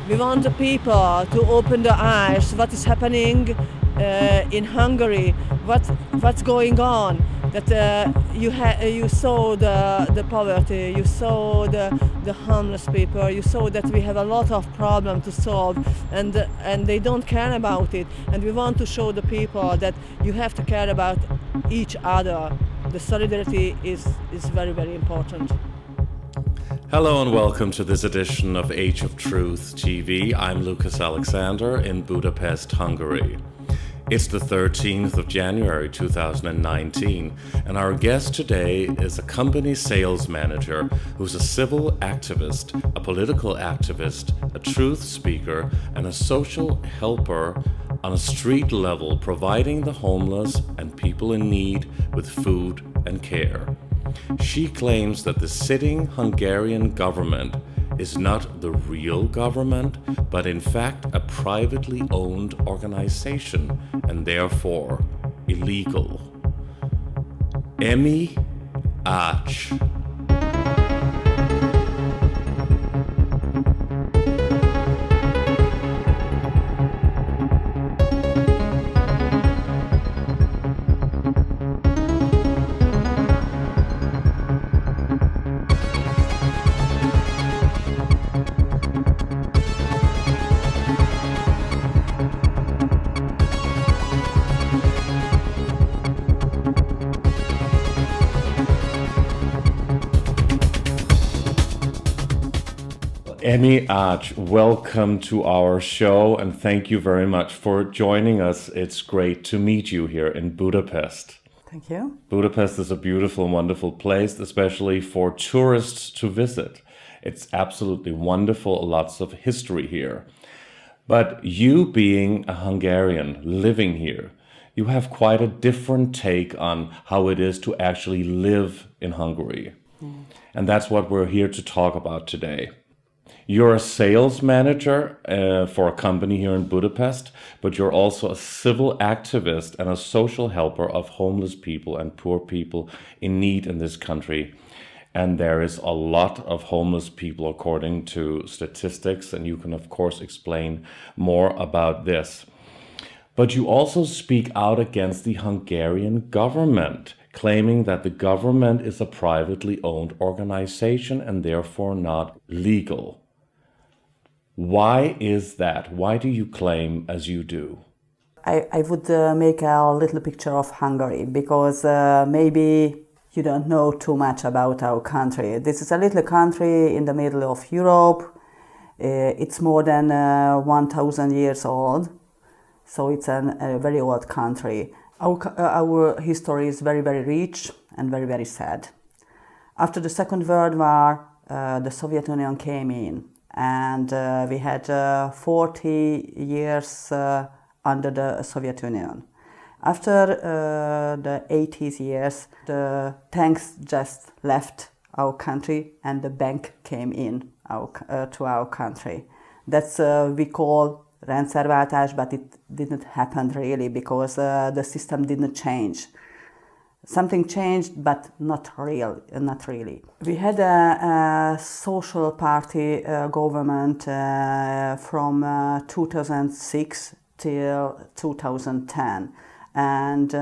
We want the people to open their eyes. What is happening in Hungary? What's going on? That you saw the poverty, you saw the homeless people, you saw that we have a lot of problems to solve, and they don't care about it. And we want to show the people that you have to care about each other. The solidarity is very, very important. Hello and welcome to this edition of Age of Truth TV. I'm Lucas Alexander in Budapest, Hungary. It's the 13th of January 2019, and our guest today is a company sales manager who's a civil activist, a political activist, a truth speaker, and a social helper on a street level, providing the homeless and people in need with food and care. She claims that the sitting Hungarian government is not the real government, but in fact a privately owned organization and therefore illegal. Emi Ács. Emi Ács, welcome to our show and thank you very much for joining us. It's great to meet you here in Budapest. Thank you. Budapest is a beautiful, wonderful place, especially for tourists to visit. It's absolutely wonderful, lots of history here. But you being a Hungarian living here, you have quite a different take on how it is to actually live in Hungary. And that's what we're here to talk about today. You're a sales manager for a company here in Budapest, but you're also a civil activist and a social helper of homeless people and poor people in need in this country. And there is a lot of homeless people according to statistics, and you can of course explain more about this. But you also speak out against the Hungarian government, claiming that the government is a privately owned organization and therefore not legal. Why is that? Why do you claim as you do? I would make a little picture of Hungary because maybe you don't know too much about our country. This is a little country in the middle of Europe. It's more than 1,000 years old, so it's a very old country. Our history is very, very rich and very, very sad. After the Second World War, the Soviet Union came in. And we had 40 years under the Soviet Union. After the 80s years, the tanks just left our country and the bank came in to our country. That's we call rendszerváltás, but it didn't happen really because the system didn't change. Something changed, but not really. We had a social party government from 2006 till 2010. And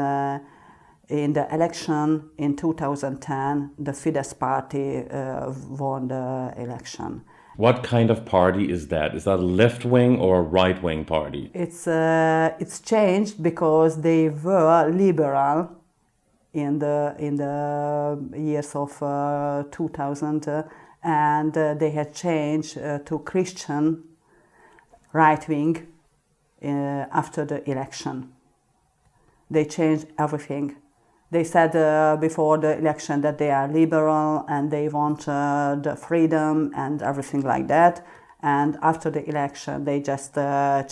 in the election in 2010, the Fidesz party won the election. What kind of party is that? Is that a left-wing or a right-wing party? It's changed because they were liberal in the years of 2000, and they had changed to Christian right-wing after the election. They changed everything. They said before the election that they are liberal and they want the freedom and everything like that. And after the election, they just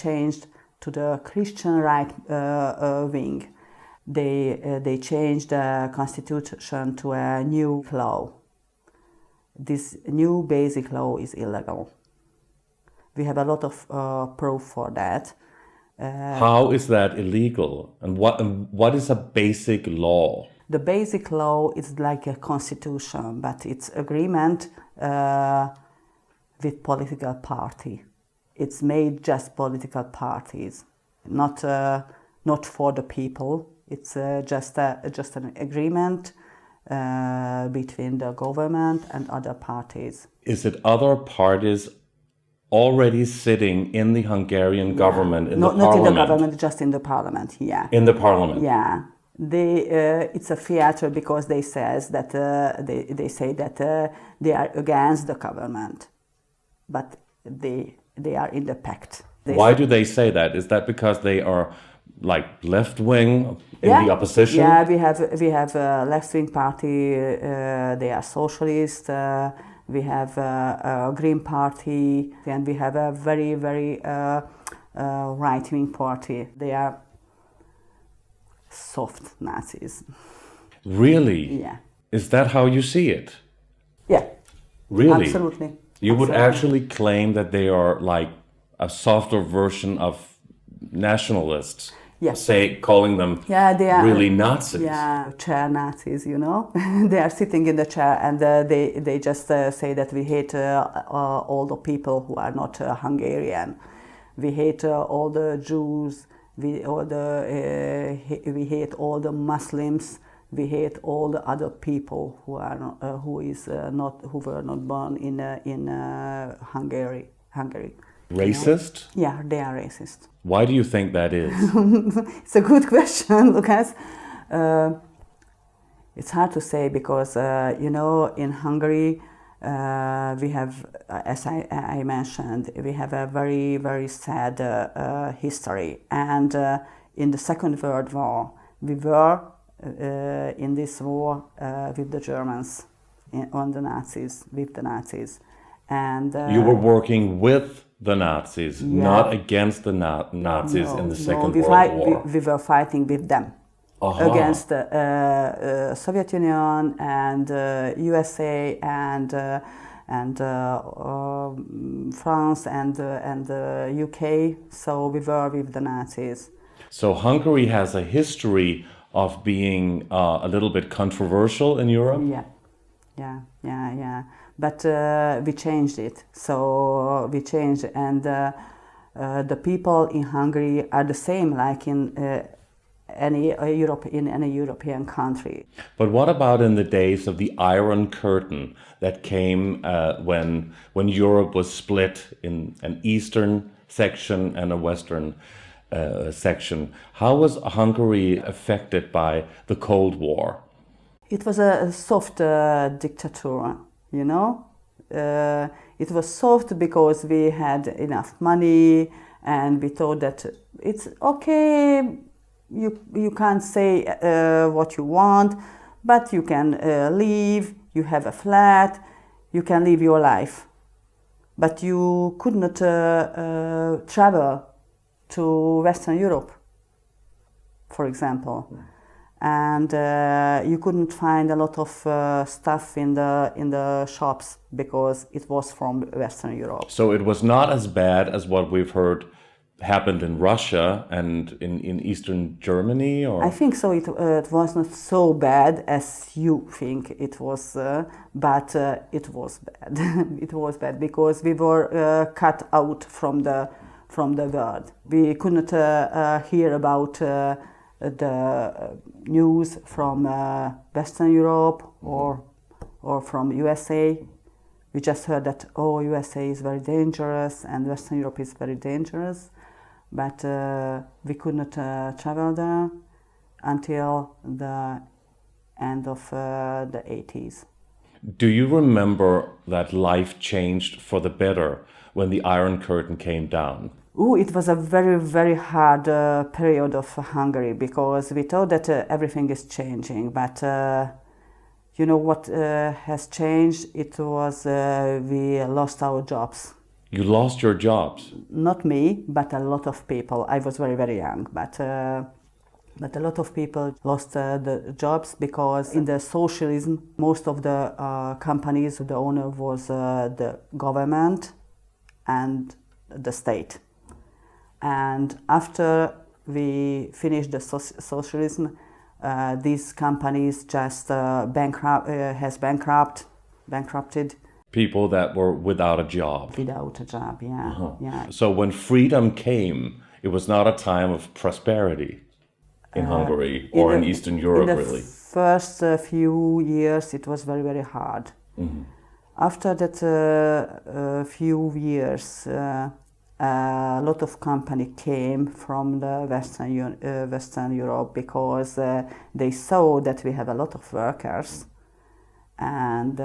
changed to the Christian right wing. They changed the constitution to a new law. This new basic law is illegal. We have a lot of proof for that. How is that illegal? And what is a basic law? The basic law is like a constitution, but it's agreement with political party. it's made just political parties, not for the people. It's just an agreement between the government and other parties. Is it other parties already sitting in the Hungarian government, in the parliament? Not in the government, just in the parliament, yeah. In the parliament? Yeah. It's a theater because they say that they are against the government, but they are in the pact. Why do they say that? Is that because they are like left-wing in the opposition? Yeah, we have a left-wing party. They are socialist. We have a Green Party, and we have a very, very right-wing party. They are soft Nazis. Really? Yeah. Is that how you see it? Yeah. Really? Absolutely. You would actually claim that they are like a softer version of nationalists? Yes. Say, calling them they are really Nazis? Yeah, chair Nazis, you know. They are sitting in the chair and they just say that we hate all the people who are not Hungarian. We hate all the Jews. We hate all the Muslims. We hate all the other people who were not born in Hungary. Racist? You know? Yeah, they are racist. Why do you think that is? It's a good question, Lucas. It's hard to say because in Hungary we have, as I mentioned, we have a very, very sad history. And in the Second World War, we were in this war with the Germans, with the Nazis. And you were working with the Nazis, not against the Nazis in the Second World War. We were fighting with them. Against the Soviet Union and USA and France and UK. So we were with the Nazis. So Hungary has a history of being a little bit controversial in Europe? Yeah. But we changed it. So we changed, and the people in Hungary are the same like in any European country. But what about in the days of the Iron Curtain that came when Europe was split in an eastern section and a western section? How was Hungary affected by the Cold War? It was a soft dictator, you know. It was soft because we had enough money and we thought that it's okay. You can't say what you want, but you can leave, you have a flat, you can live your life. But you could not travel to Western Europe, for example. And you couldn't find a lot of stuff in the shops because it was from Western Europe. So it was not as bad as what we've heard happened in Russia and in Eastern Germany? Or? I think so. It was not so bad as you think it was, but it was bad. It was bad because we were cut out from the world. We couldn't hear about the news from Western Europe or from USA. We just heard that USA is very dangerous and Western Europe is very dangerous. But we could not travel there until the end of the 80s. Do you remember that life changed for the better when the Iron Curtain came down? It was a very, very hard period of Hungary because we thought that everything is changing. But you know what has changed? It was we lost our jobs. You lost your jobs? Not me, but a lot of people. I was very, very young, but a lot of people lost the jobs because in the socialism, most of the companies, the owner was the government and the state. And after we finished the socialism, these companies just bankrupted. People that were without a job. Without a job, yeah, yeah. So when freedom came, it was not a time of prosperity in Hungary or in Eastern Europe, in the really. First few years, it was very, very hard. After that few years, a lot of company came from the Western Europe because they saw that we have a lot of workers, and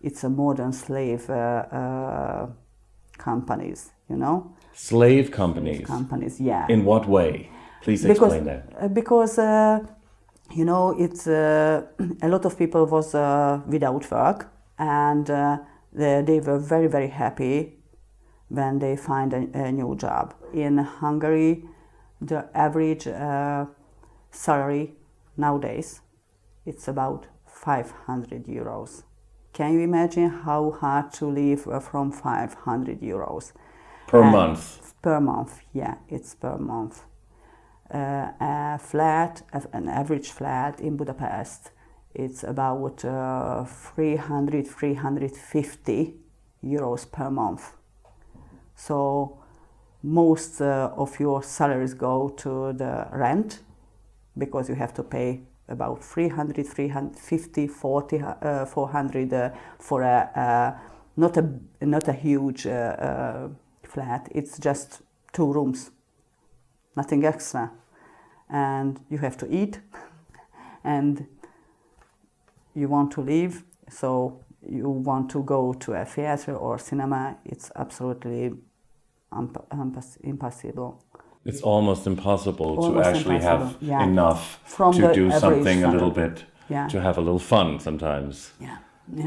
it's a modern slave companies, you know. Slave companies. Companies, yeah. In what way? Please explain that. Because you know, it's a lot of people was without work, and they were very, very happy when they find a new job. In Hungary, the average salary nowadays, it's about 500 euros. Can you imagine how hard to live from 500 euros? Per month? Per month, yeah, it's per month. A flat, an average flat in Budapest, it's about 350 euros per month. So most of your salaries go to the rent, because you have to pay about 350, 40, 400 for not a huge flat. It's just 2 rooms, nothing extra. And you have to eat, and you want to live, so you want to go to a theater or cinema. It's absolutely impossible. It's almost impossible to actually have enough From to do average something a salary. little bit, to have a little fun sometimes. Yeah.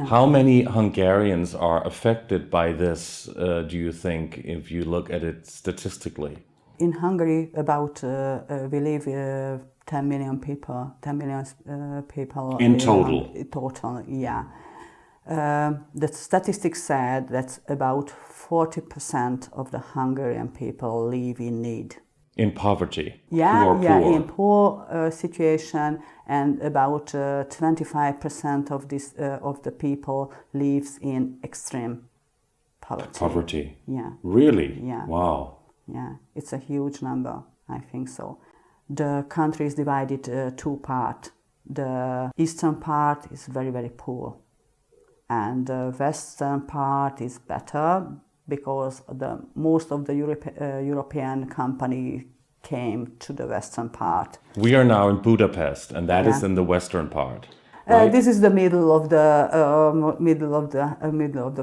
How many Hungarians are affected by this, do you think, if you look at it statistically? In Hungary, about we live 10 million people. 10 million people in total. Total, yeah. The statistics said that about 40% of the Hungarian people live in need. In poverty. Yeah, poor. In poor situation, and about 25% of this of the people lives in extreme poverty. Poverty. Yeah. Really? Yeah. Wow. Yeah, it's a huge number, I think so. The country is divided 2 parts. The eastern part is very, very poor, and the western part is better, because most of the European company came to the western part. We are now in Budapest, and that is in the western part. Right? This is the middle of the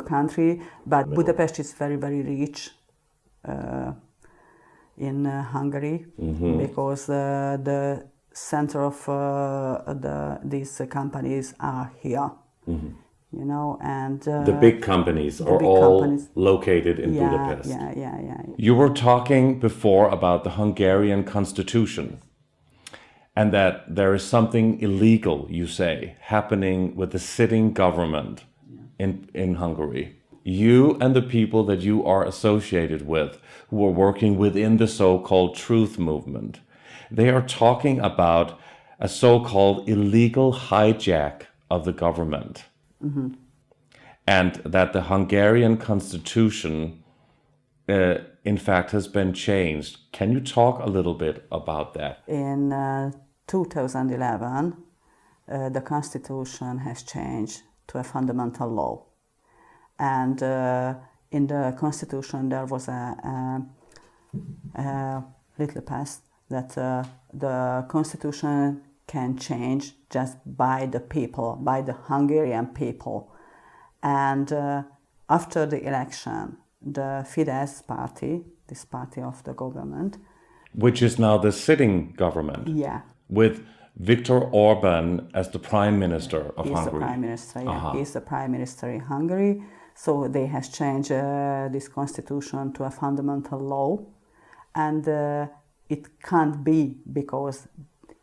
country, but Budapest is very, very rich in Hungary, because the center of these companies are here. You know, and the big companies are all located in Budapest. Yeah. You were talking before about the Hungarian Constitution, and that there is something illegal, you say, happening with the sitting government in Hungary. You and the people that you are associated with, who are working within the so-called truth movement, they are talking about a so-called illegal hijack of the government. And that the Hungarian constitution, in fact, has been changed. Can you talk a little bit about that? In 2011, the constitution has changed to a fundamental law. And in the constitution, there was a little past that the constitution can change just by the people, by the Hungarian people. And after the election, the Fidesz party, this party of the government, which is now the sitting government, with Viktor Orbán as the Prime Minister of Hungary. He's the Prime Minister, He's the Prime Minister in Hungary. So they has changed this constitution to a fundamental law. And it can't be, because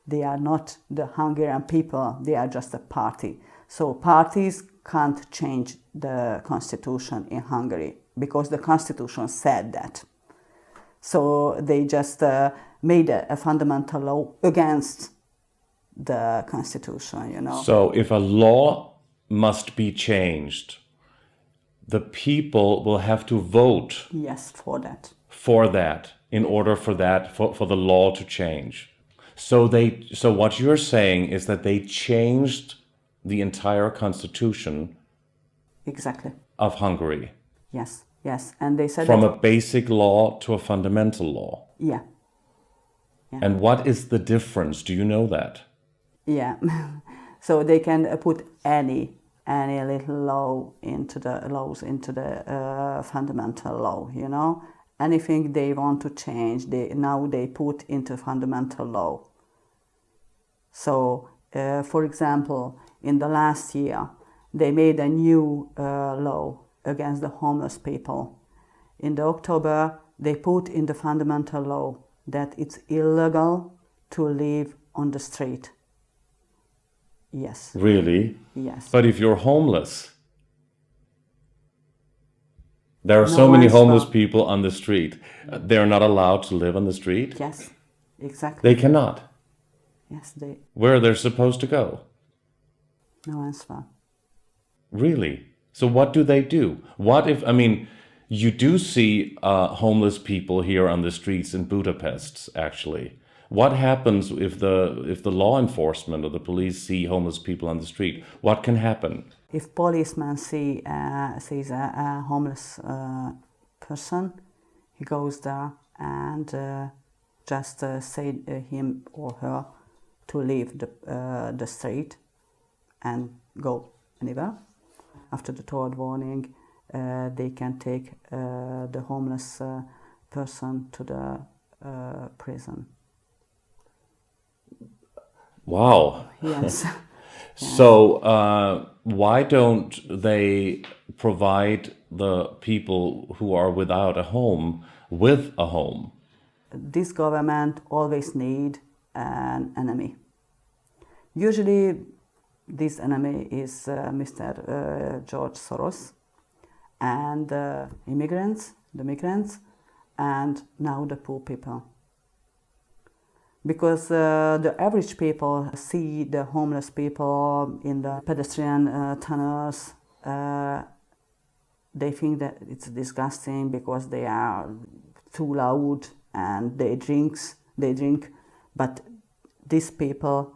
they are not the Hungarian people, they are just a party. So parties can't change the constitution in Hungary, because the constitution said that. So they just made a fundamental law against the constitution, you know. So if a law must be changed, the people will have to vote Yes, for that. for that in order for for the law to change. So what you're saying is that they changed the entire constitution Exactly. of Hungary Yes, yes. And they said from that, a basic law to a fundamental law. yeah, And what is the difference? Do you know that? yeah. So they can put any little law into the fundamental law, you know. Anything they want to change, they put into fundamental law. So, for example, in the last year, they made a new law against the homeless people. In the October, they put in the fundamental law that it's illegal to live on the street. Yes. Really? Yes. But if you're homeless, there are No so many answer. homeless people on the street. They're not allowed to live on the street? Yes, exactly. They cannot. Yes, they. Where they're supposed to go? No answer. Really? So what do they do? What if, I mean, you do see homeless people here on the streets in Budapest, actually. What happens if the law enforcement or the police see homeless people on the street? What can happen? If policeman sees a homeless person, he goes there and just say him or her to leave the street and go anywhere. After the third warning, they can take the homeless person to the prison. Wow. Yes. So why don't they provide the people who are without a home with a home? This government always need an enemy. Usually this enemy is Mr. George Soros and the migrants, and now the poor people. Because the average people see the homeless people in the pedestrian tunnels, they think that it's disgusting because they are too loud and they drink, but these people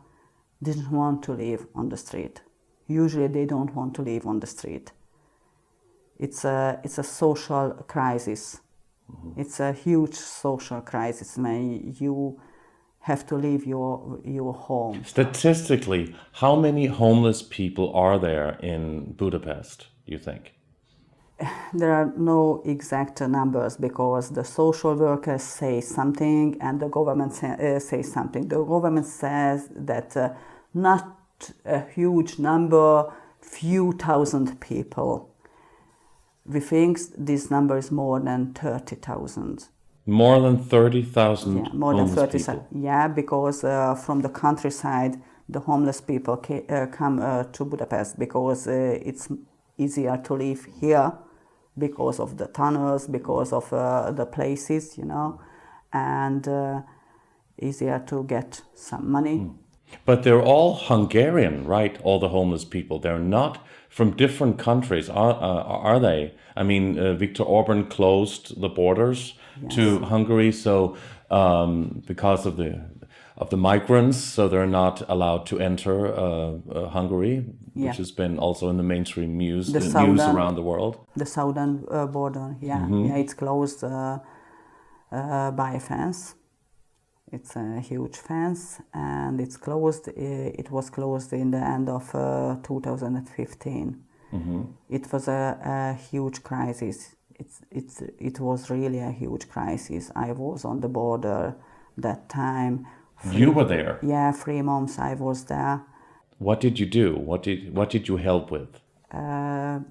didn't want to live on the street. Usually they don't want to live on the street. It's a social crisis. Mm-hmm. It's a huge social crisis when you have to leave your home. Statistically, how many homeless people are there in Budapest, you think? There are no exact numbers because the social workers say something and the government says something. The government says that not a huge number, few thousand people. We think this number is more than 30,000. More than 30,000 yeah, more homeless than 30, people. Yeah, because from the countryside, the homeless people come to Budapest because it's easier to live here because of the tunnels, because of the places, you know, and easier to get some money. But they're all Hungarian, right? All the homeless people. They're not from different countries, are they? I mean, Viktor Orbán closed the borders to Hungary, so because of the migrants, so they're not allowed to enter Hungary, which has been also in the mainstream news around the world. The southern border, it's closed by a fence. It's a huge fence, and it's closed. It was closed in the end of 2015. Mm-hmm. It was a huge crisis. It was really a huge crisis. I was on the border that time. You were there? Yeah, 3 months I was there. What did you do? What did you help with?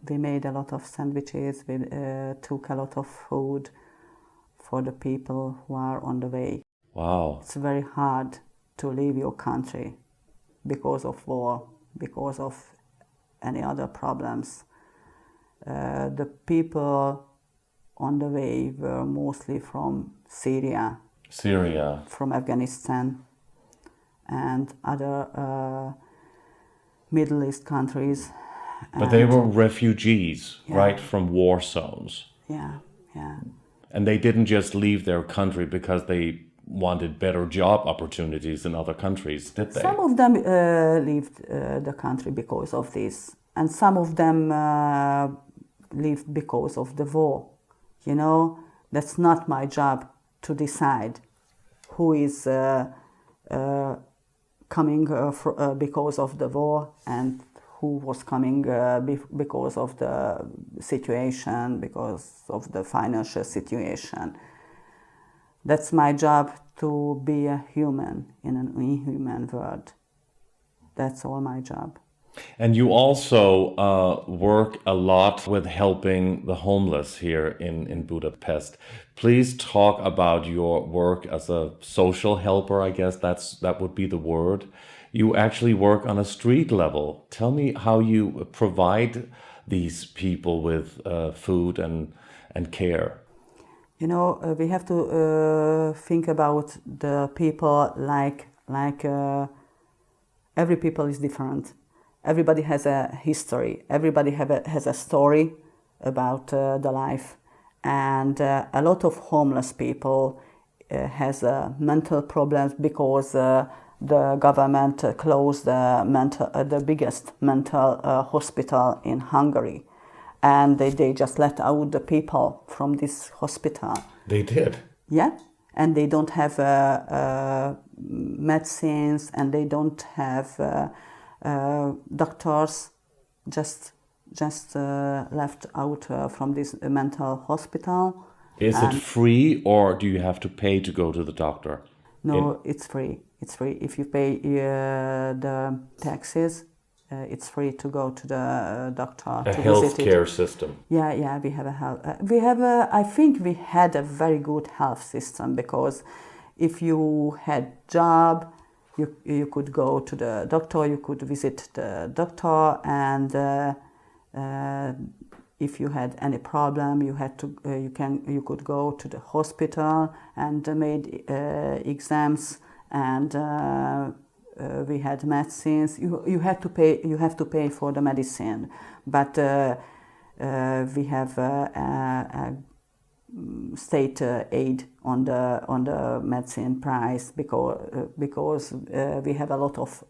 We made a lot of sandwiches. We took a lot of food for the people who are on the way. Wow. It's very hard to leave your country because of war, because of any other problems. The people on the way were mostly from Syria, from Afghanistan, and other Middle East countries. But they were refugees, Yeah. right, from war zones. Yeah, yeah. And they didn't just leave their country because they wanted better job opportunities in other countries, did they? Some of them left the country because of this, and some of them left because of the war. You know, that's not my job to decide who is coming because of the war and who was coming because of the situation, because of the financial situation. That's my job, to be a human in an inhuman world. That's all my job. And you also work a lot with helping the homeless here in Budapest. Please talk about your work as a social helper, I guess that would be the word. You actually work on a street level. Tell me how you provide these people with food and care. You know, we have to think about the people like every people is different. Everybody has a history. Everybody has a story about the life. And a lot of homeless people has mental problems because the government closed the biggest mental hospital in Hungary. And they just let out the people from this hospital. They did? Yeah. And they don't have medicines, and they don't have doctors, just left out from this mental hospital. Is it free, or do you have to pay to go to the doctor? No, it's free. It's free. If you pay the taxes, it's free to go to the doctor. A healthcare system. Yeah, we have I think we had a very good health system, because if you had job, you could go to the doctor, you could visit the doctor, and if you had any problem, you could go to the hospital and made exams, and we had medicines. You have to pay for the medicine, but we have a state aid on the medicine price, because we have a lot of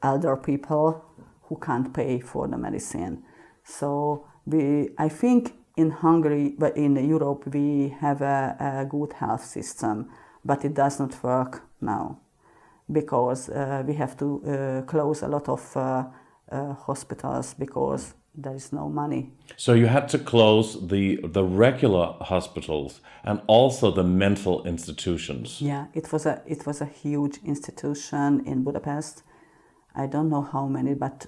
elder people who can't pay for the medicine. So I think in Hungary, but in Europe, we have a good health system, but it does not work now, because we have to close a lot of hospitals because there is no money. So you had to close the regular hospitals and also the mental institutions. Yeah, it was a huge institution in Budapest. I don't know how many, but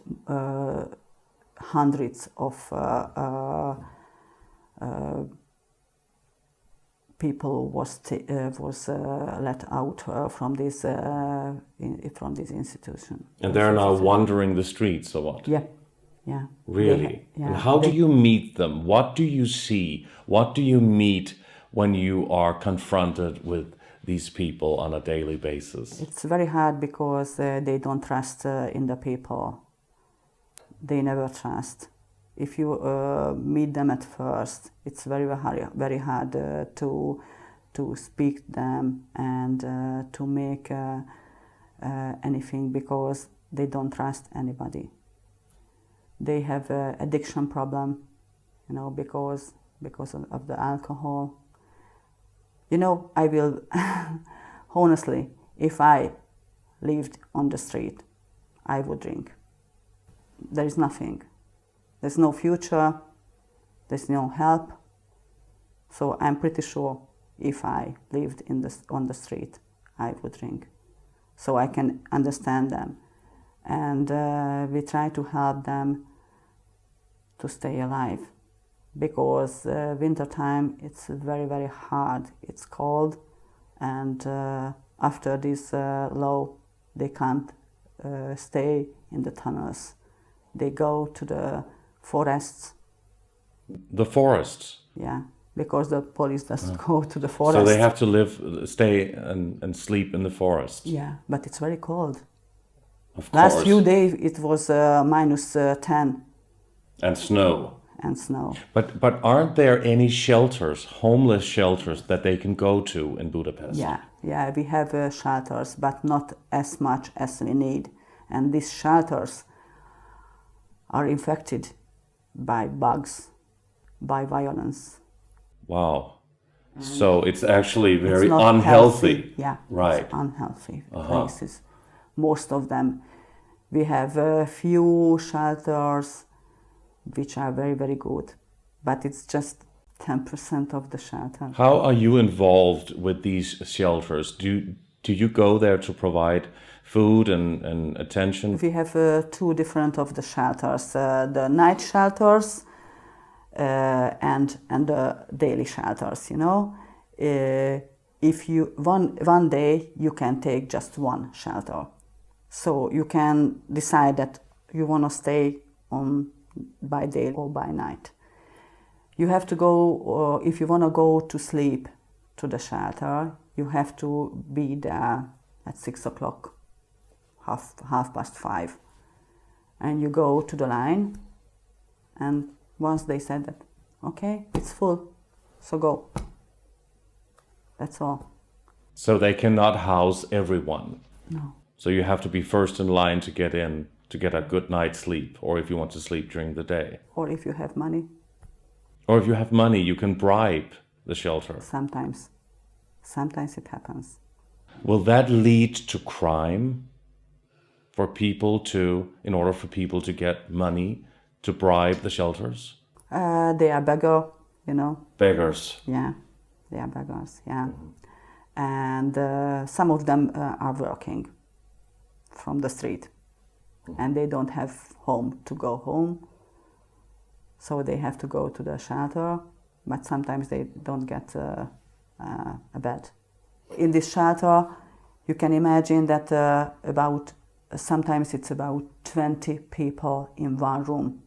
hundreds of people was let out from this institution. And they're now wandering the streets, or what? Yeah. Yeah. Really? And how do you meet them? What do you see? What do you meet when you are confronted with these people on a daily basis? It's very hard, because they don't trust in the people. They never trust. If you meet them at first, it's very hard to speak to them and to make anything, because they don't trust anybody. They have an addiction problem, you know, because of the alcohol. You know, I will, honestly, if I lived on the street, I would drink. There is nothing. There's no future. There's no help. So I'm pretty sure if I lived on the street, I would drink. So I can understand them. And we try to help them to stay alive, because wintertime it's very, very hard. It's cold, and after this law, they can't stay in the tunnels. They go to the forests. The forests? Yeah, because the police doesn't go to the forest. So they have to stay and sleep in the forest. Yeah, but it's very cold. Of course. Last few days it was -10 And snow. and snow. But aren't there any shelters, homeless shelters, that they can go to in Budapest? Yeah, we have shelters, but not as much as we need. And these shelters are infected by bugs, by violence. Wow. So it's actually very It's not unhealthy. healthy. Yeah, Right. it's unhealthy places. Most of them. We have a few shelters which are very, very good, but it's just 10% of the shelter. How are you involved with these shelters? Do you go there to provide food and attention? We have two different of the shelters, the night shelters and the daily shelters, you know. If you one day you can take just one shelter. So you can decide that you want to stay on by day or by night. You have to go, if you want to go to sleep to the shelter, you have to be there at 6 o'clock, half past 5. And you go to the line, and once they said that, okay, it's full, so go. That's all. So they cannot house everyone? No. So you have to be first in line to get in, to get a good night's sleep, or if you want to sleep during the day. Or if you have money. Or if you have money, you can bribe the shelter. Sometimes. Sometimes it happens. Will that lead to crime for people in order for people to get money to bribe the shelters? They are beggar, you know. Beggars. Yeah, they are beggars, yeah. And some of them are working from the street. And they don't have home to go home. So they have to go to the shelter, but sometimes they don't get a bed. In this shelter, you can imagine that sometimes it's about 20 people in one room.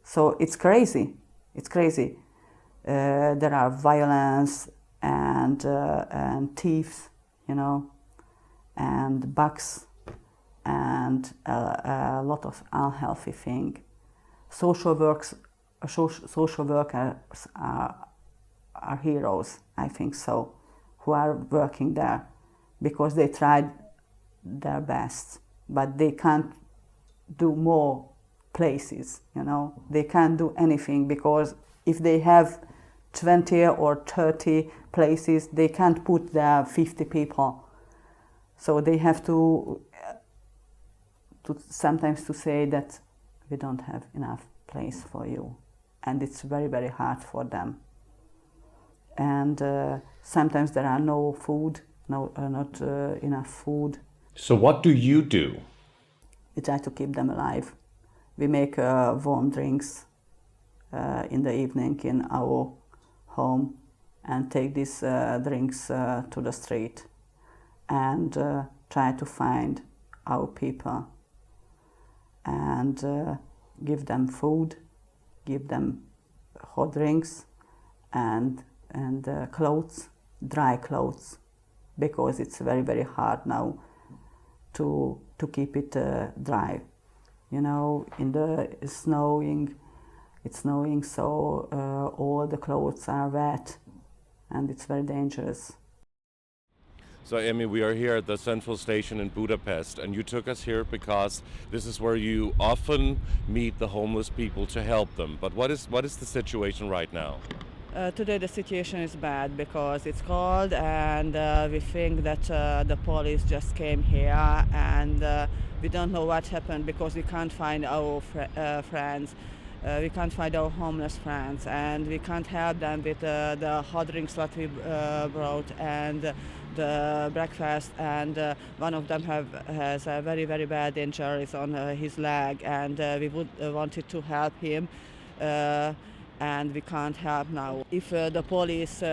So it's crazy. It's crazy. There are violence and thieves, you know, and bugs, and a lot of unhealthy thing. Social workers are heroes, I think so, who are working there because they tried their best, but they can't do more places, you know. They can't do anything because if they have 20 or 30 places, they can't put there 50 people. So they have to sometimes to say that we don't have enough place for you, and it's very, very hard for them. And sometimes there are no food, not enough food. So what do you do? We try to keep them alive. We make warm drinks in the evening in our home and take these drinks to the street and try to find our people and give them food, give them hot drinks and clothes, dry clothes, because it's very, very hard now to keep it dry. You know, it's snowing, so all the clothes are wet, and it's very dangerous. So, Emi, we are here at the central station in Budapest, and you took us here because this is where you often meet the homeless people to help them. But what is the situation right now? Today the situation is bad because it's cold, and we think that the police just came here, and we don't know what happened because we can't find our friends. We can't find our homeless friends, and we can't help them with the hot drinks that we brought and the breakfast. And one of them has a very, very bad injuries on his leg, and we wanted to help him. And we can't help now. If the police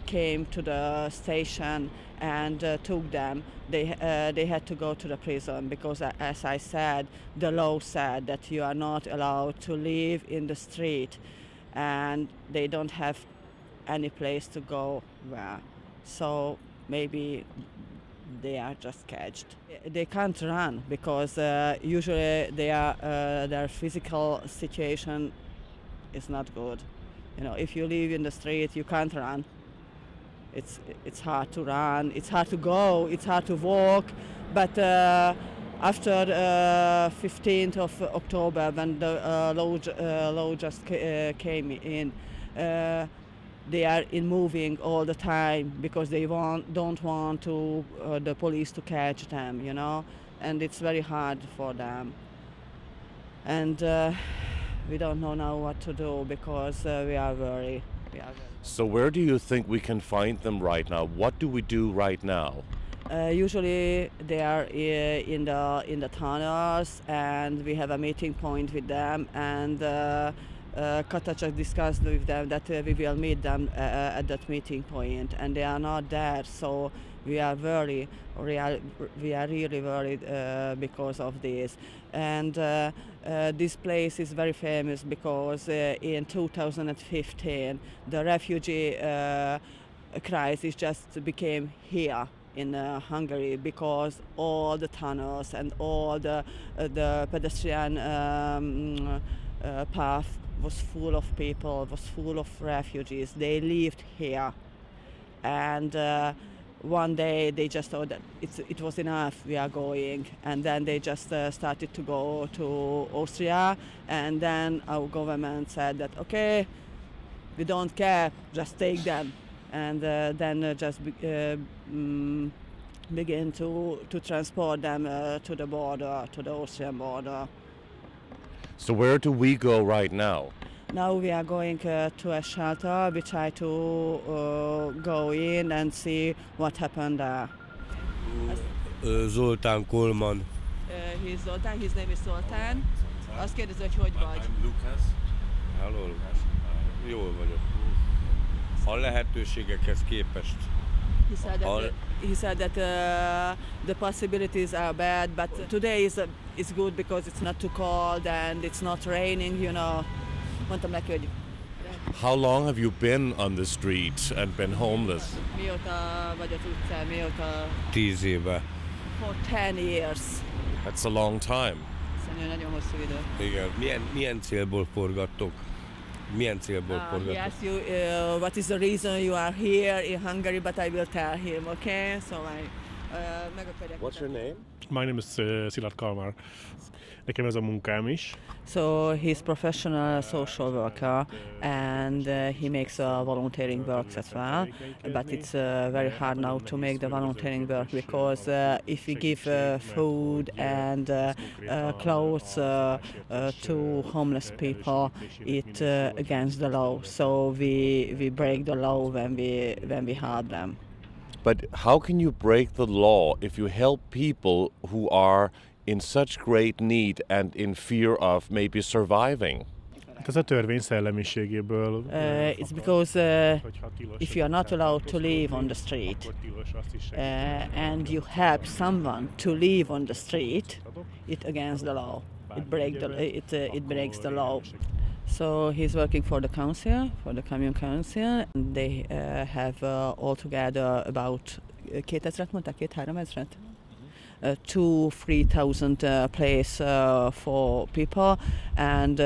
came to the station and took them, they had to go to the prison because, as I said, the law said that you are not allowed to live in the street, and they don't have any place to go where. So maybe they are just caged. They can't run because usually their physical situation is not good. You know, if you live in the street, you can't run. It's hard to run, it's hard to go, it's hard to walk. But after 15th of October, when the law just came in, they are in moving all the time because they don't want to the police to catch them, you know, and it's very hard for them. And we don't know now what to do because we are worried. So where do you think we can find them right now? What do we do right now? Usually they are in the tunnels, and we have a meeting point with them, and Kata just discussed with them that we will meet them at that meeting point, and they are not there. So we are really worried because of this. And this place is very famous because in 2015 the refugee crisis just became here in Hungary because all the tunnels and all the pedestrian path was full of people, was full of refugees. They lived here, and one day they just thought that it was enough, we are going, and then they just started to go to Austria, and then our government said that okay, we don't care, just take them, and then just begin to transport them to the border, to the Austrian border. So where do we go right now? Now we are going to a shelter. We try to go in and see what happened there. Zoltán Kolman. He's Zoltán, his name is Zoltán. Azt kérdezi, hogy vagy? I'm Lucas. Halló. Jól vagyok. A lehetőségekhez képest. He said that the possibilities are bad, but today is good because it's not too cold and it's not raining, you know. Mondtam neki, hogy How long have you been on the street and been homeless? mióta vagy az utcán, mióta 10 éve. for 10 years. That's a long time. Szerintem nagyon hosszú idő. Igen. Milyen célból forgattok? Milyen célból He forgattok? asked you what is the reason you are here in Hungary, but I will tell him, okay? So meg akarják. What's your name? My name is Szilárd Kalmár. Nekem ez a munkám is. So he's professional social worker, and he makes volunteering works as well. But it's very hard now to make the volunteering work because if we give food and clothes to homeless people, it's against the law. So we break the law when we help them. But how can you break the law if you help people who are in such great need and in fear of maybe surviving? Ez a törvény szellemiségéből. It's because if you are not allowed to live on the street and you help someone to live on the street, it's against the law. It breaks the law. So he's working for the council, for the commune council. They have altogether about 2000-et mondták, 2-3000-et? 2,000-3,000 place for people, and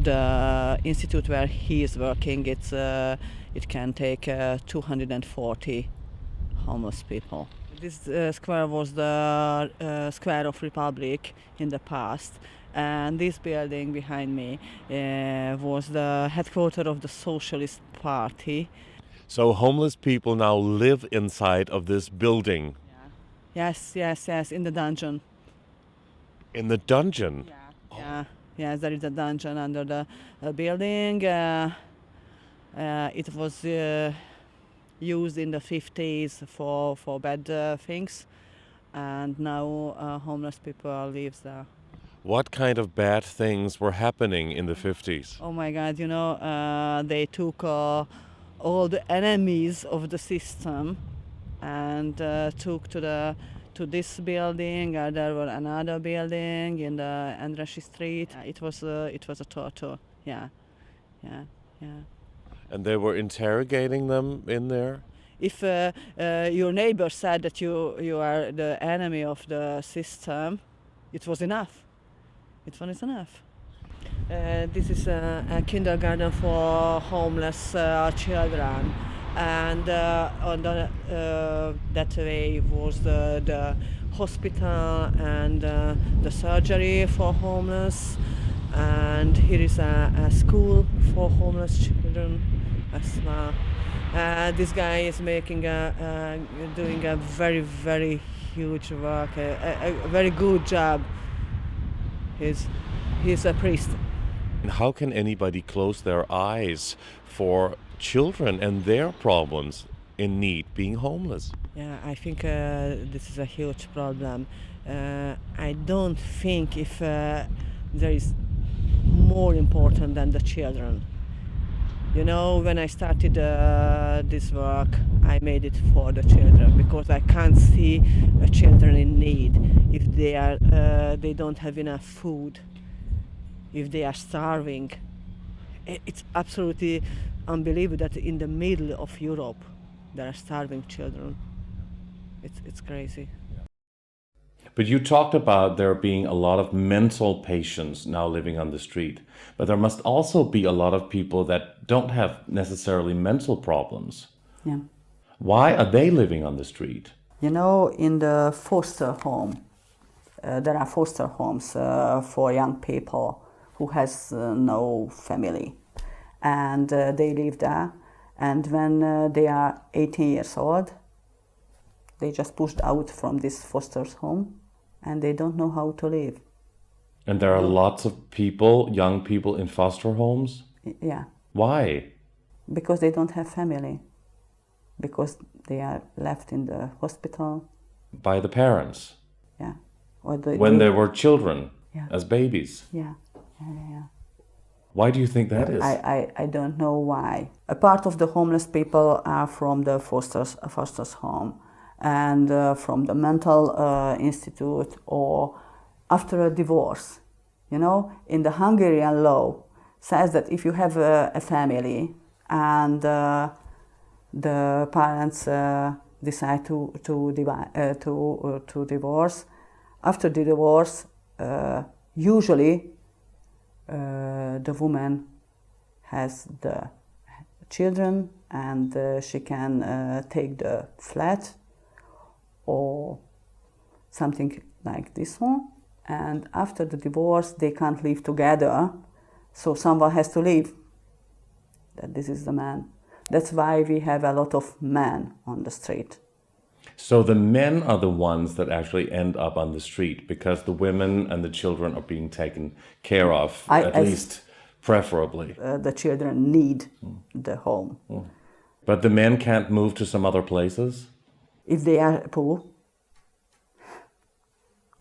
the institute where he is working, it can take 240 homeless people. This square was the Square of Republic in the past, and this building behind me was the headquarters of the Socialist Party. So homeless people now live inside of this building. Yes, in the dungeon. In the dungeon? Yes, there is a dungeon under the building. It was used in the 50s for bad things, and now homeless people live there. What kind of bad things were happening in the 50s? Oh my God, you know, they took all the enemies of the system and took to this building. There were another building in the Andrássy Street. It was a torture. Yeah. And they were interrogating them in there? If your neighbor said that you are the enemy of the system, it was enough. It was enough. This is a kindergarten for homeless children, and on that way was the hospital and the surgery for homeless, and here is a school for homeless children as well. This guy is doing a very, very huge work, a very good job. He's a priest. And how can anybody close their eyes for children and their problems in need, being homeless? Yeah, I think this is a huge problem. I don't think if there is more important than the children. You know, when I started this work, I made it for the children because I can't see children in need if they don't have enough food, if they are starving. It's absolutely unbelievable that in the middle of Europe there are starving children. It's crazy. But you talked about there being a lot of mental patients now living on the street. But there must also be a lot of people that don't have necessarily mental problems. Yeah. Why are they living on the street? You know, in the foster home, there are foster homes for young people who has no family. And they live there. And when they are 18 years old, they just pushed out from this foster's home and they don't know how to live. And there are lots of people, young people in foster homes? Yeah. Why? Because they don't have family. Because they are left in the hospital. By the parents? Yeah. When they were children, yeah. As babies? Yeah. Why do you think that is? I don't know why. A part of the homeless people are from the foster's home and from the mental institute or after a divorce. You know, in the Hungarian law says that if you have a family and the parents decide to divorce, after the divorce, usually the woman has the children and she can take the flat or something like this one. And after the divorce, they can't live together, so someone has to leave. That this is the man. That's why we have a lot of men on the street. So the men are the ones that actually end up on the street because the women and the children are being taken care of, at least preferably. The children need the home. But the men can't move to some other places? If they are poor.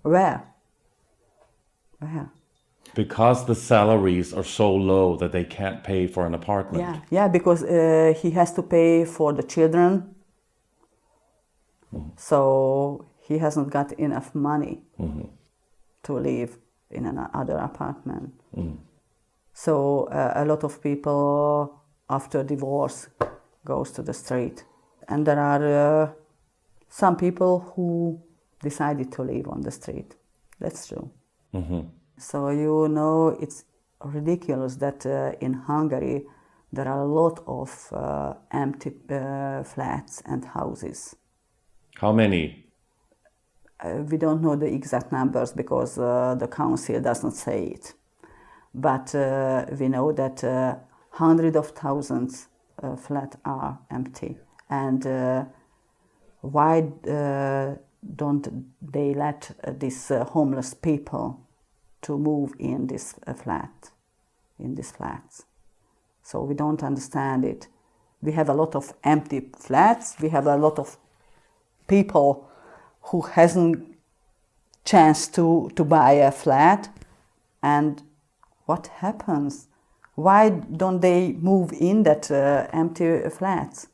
Where? Because the salaries are so low that they can't pay for an apartment. Yeah, because he has to pay for the children. So he hasn't got enough money to live in another apartment. So a lot of people after divorce goes to the street. And there are some people who decided to live on the street. That's true. So you know, it's ridiculous that in Hungary there are a lot of empty flats and houses. How many? We don't know the exact numbers because the council doesn't say it. But we know that hundreds of thousands flats are empty. And why don't they let these homeless people to move in this these flats? So we don't understand it. We have a lot of empty flats. We have a lot of people who hasn't chance to buy a flat. And what happens? Why don't they move in that empty flats?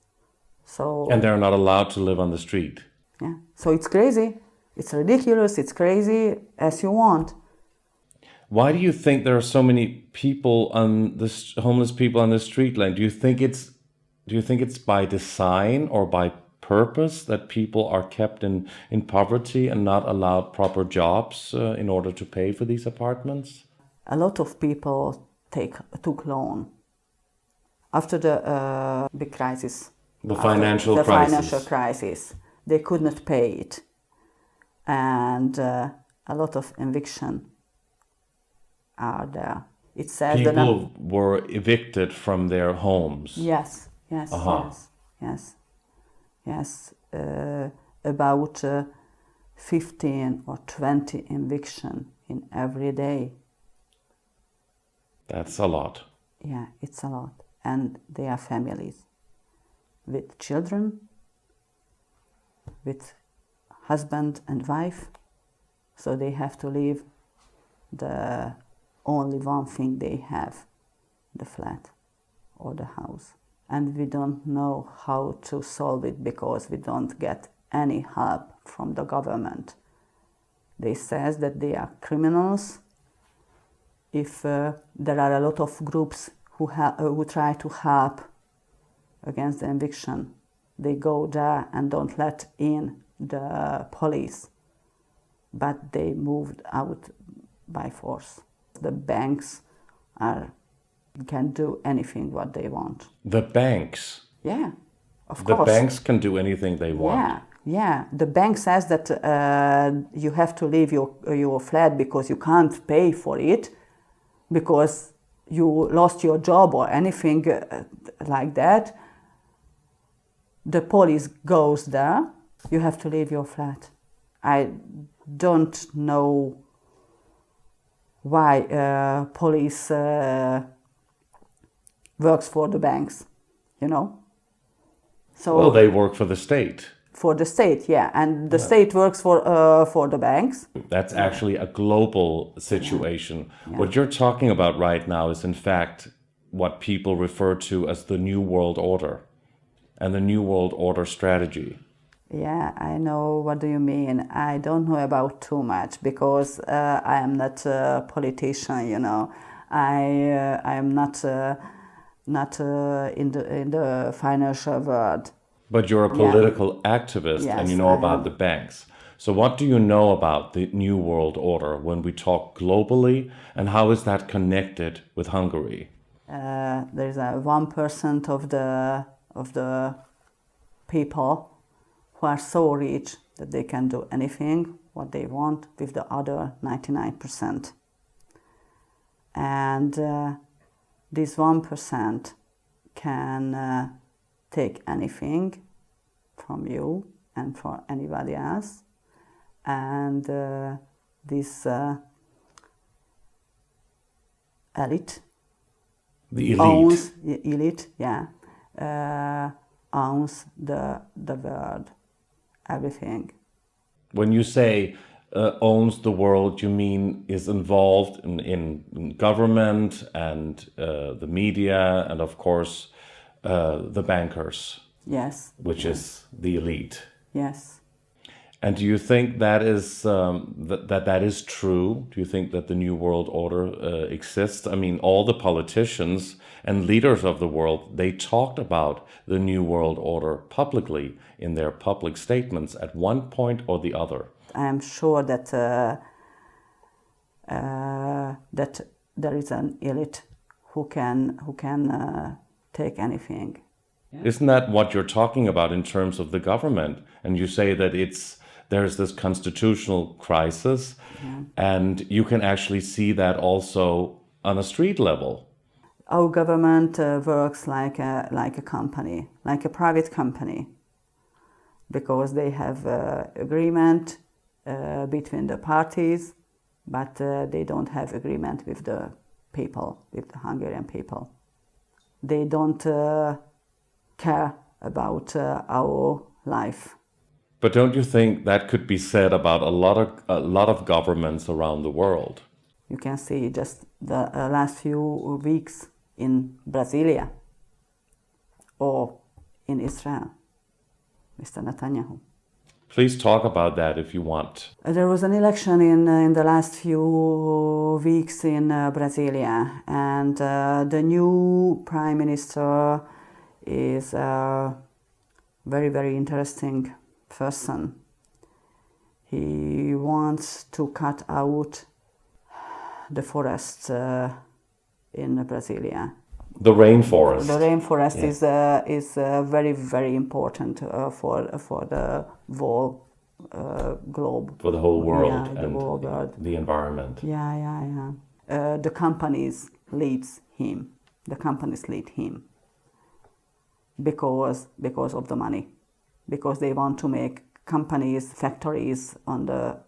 And they're not allowed to live on the street. Yeah. So it's crazy. It's ridiculous. It's crazy as you want. Why do you think there are so many people homeless people on the street? Like, do Do you think it's by design or by purpose that people are kept in poverty and not allowed proper jobs in order to pay for these apartments? A lot of people took loan after the big crisis. The financial the crisis. financial crisis. They could not pay it. And a lot of eviction are there. It says People were evicted from their homes. Yes. Uh-huh. Yes. About 15 or 20 eviction in every day. That's a lot. Yeah, it's a lot. And they are families with children, with husband and wife. So they have to leave the only one thing they have, the flat or the house. And we don't know how to solve it because we don't get any help from the government. They say that they are criminals. If there are a lot of groups who try to help against the eviction, they go there and don't let in the police, but they moved out by force. The banks can do anything what they want. The banks? Yeah, of The course. banks can do anything they want? Yeah. The bank says that you have to leave your flat because you can't pay for it, because you lost your job or anything like that. The police goes there, you have to leave your flat. I don't know why police works for the banks, you know. So Well, they work for the state. For the state, yeah, and the state works for the banks. That's actually a global situation. Yeah. What you're talking about right now is in fact what people refer to as the New World Order and the New World Order strategy. Yeah, I know what do you mean. I don't know about too much because I am not a politician, you know. I am not in the financial world. But you're a political activist and you Yes, know I about am. the banks. So what do you know about the New World Order when we talk globally, and how is that connected with Hungary? There's a 1% of the people who are so rich that they can do anything what they want with the other 99%. And this 1% can take anything from you and for anybody else. And this elite The elite. Owns the world, everything. When you say owns the world, you mean is involved in government and the media and of course the bankers, Yes. which is the elite. Yes. And do you think that is that is true? Do you think that the New World Order exists? I mean, all the politicians and leaders of the world, they talked about the New World Order publicly in their public statements at one point or the other. I am sure that that there is an elite who can take anything. Isn't that what you're talking about in terms of the government? And you say that there's this constitutional crisis, and you can actually see that also on a street level. Our government works like a company, like a private company, because they have agreement between the parties, but they don't have agreement with the people, with the Hungarian people. They don't care about our life. But don't you think that could be said about a lot of governments around the world? You can see just the last few weeks in Brasilia or in Israel, Mr. Netanyahu. Please talk about that if you want. There was an election in the last few weeks in Brasilia, and the new Prime Minister is a very, very interesting person. He wants to cut out the forests in Brasilia. The rainforest. The rainforest is very, very important for the whole globe. For the whole world Yeah, and the whole world. the environment. Yeah. The companies leads him. The companies lead him because of the money, because they want to make companies, factories on the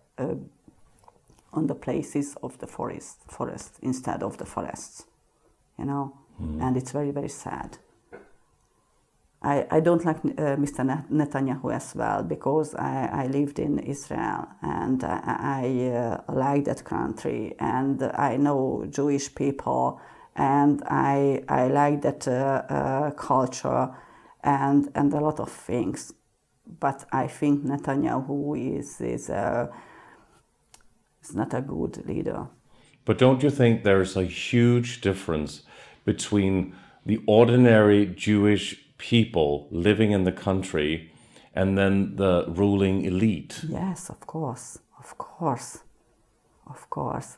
places of the forest instead of the forests, you know. And it's very, very sad. I don't like Mr. Netanyahu as well, because I lived in Israel and I like that country, and I know Jewish people, and I like that culture and a lot of things. But I think Netanyahu is not a good leader. But don't you think there's a huge difference between the ordinary Jewish people living in the country and then the ruling elite? Yes, of course.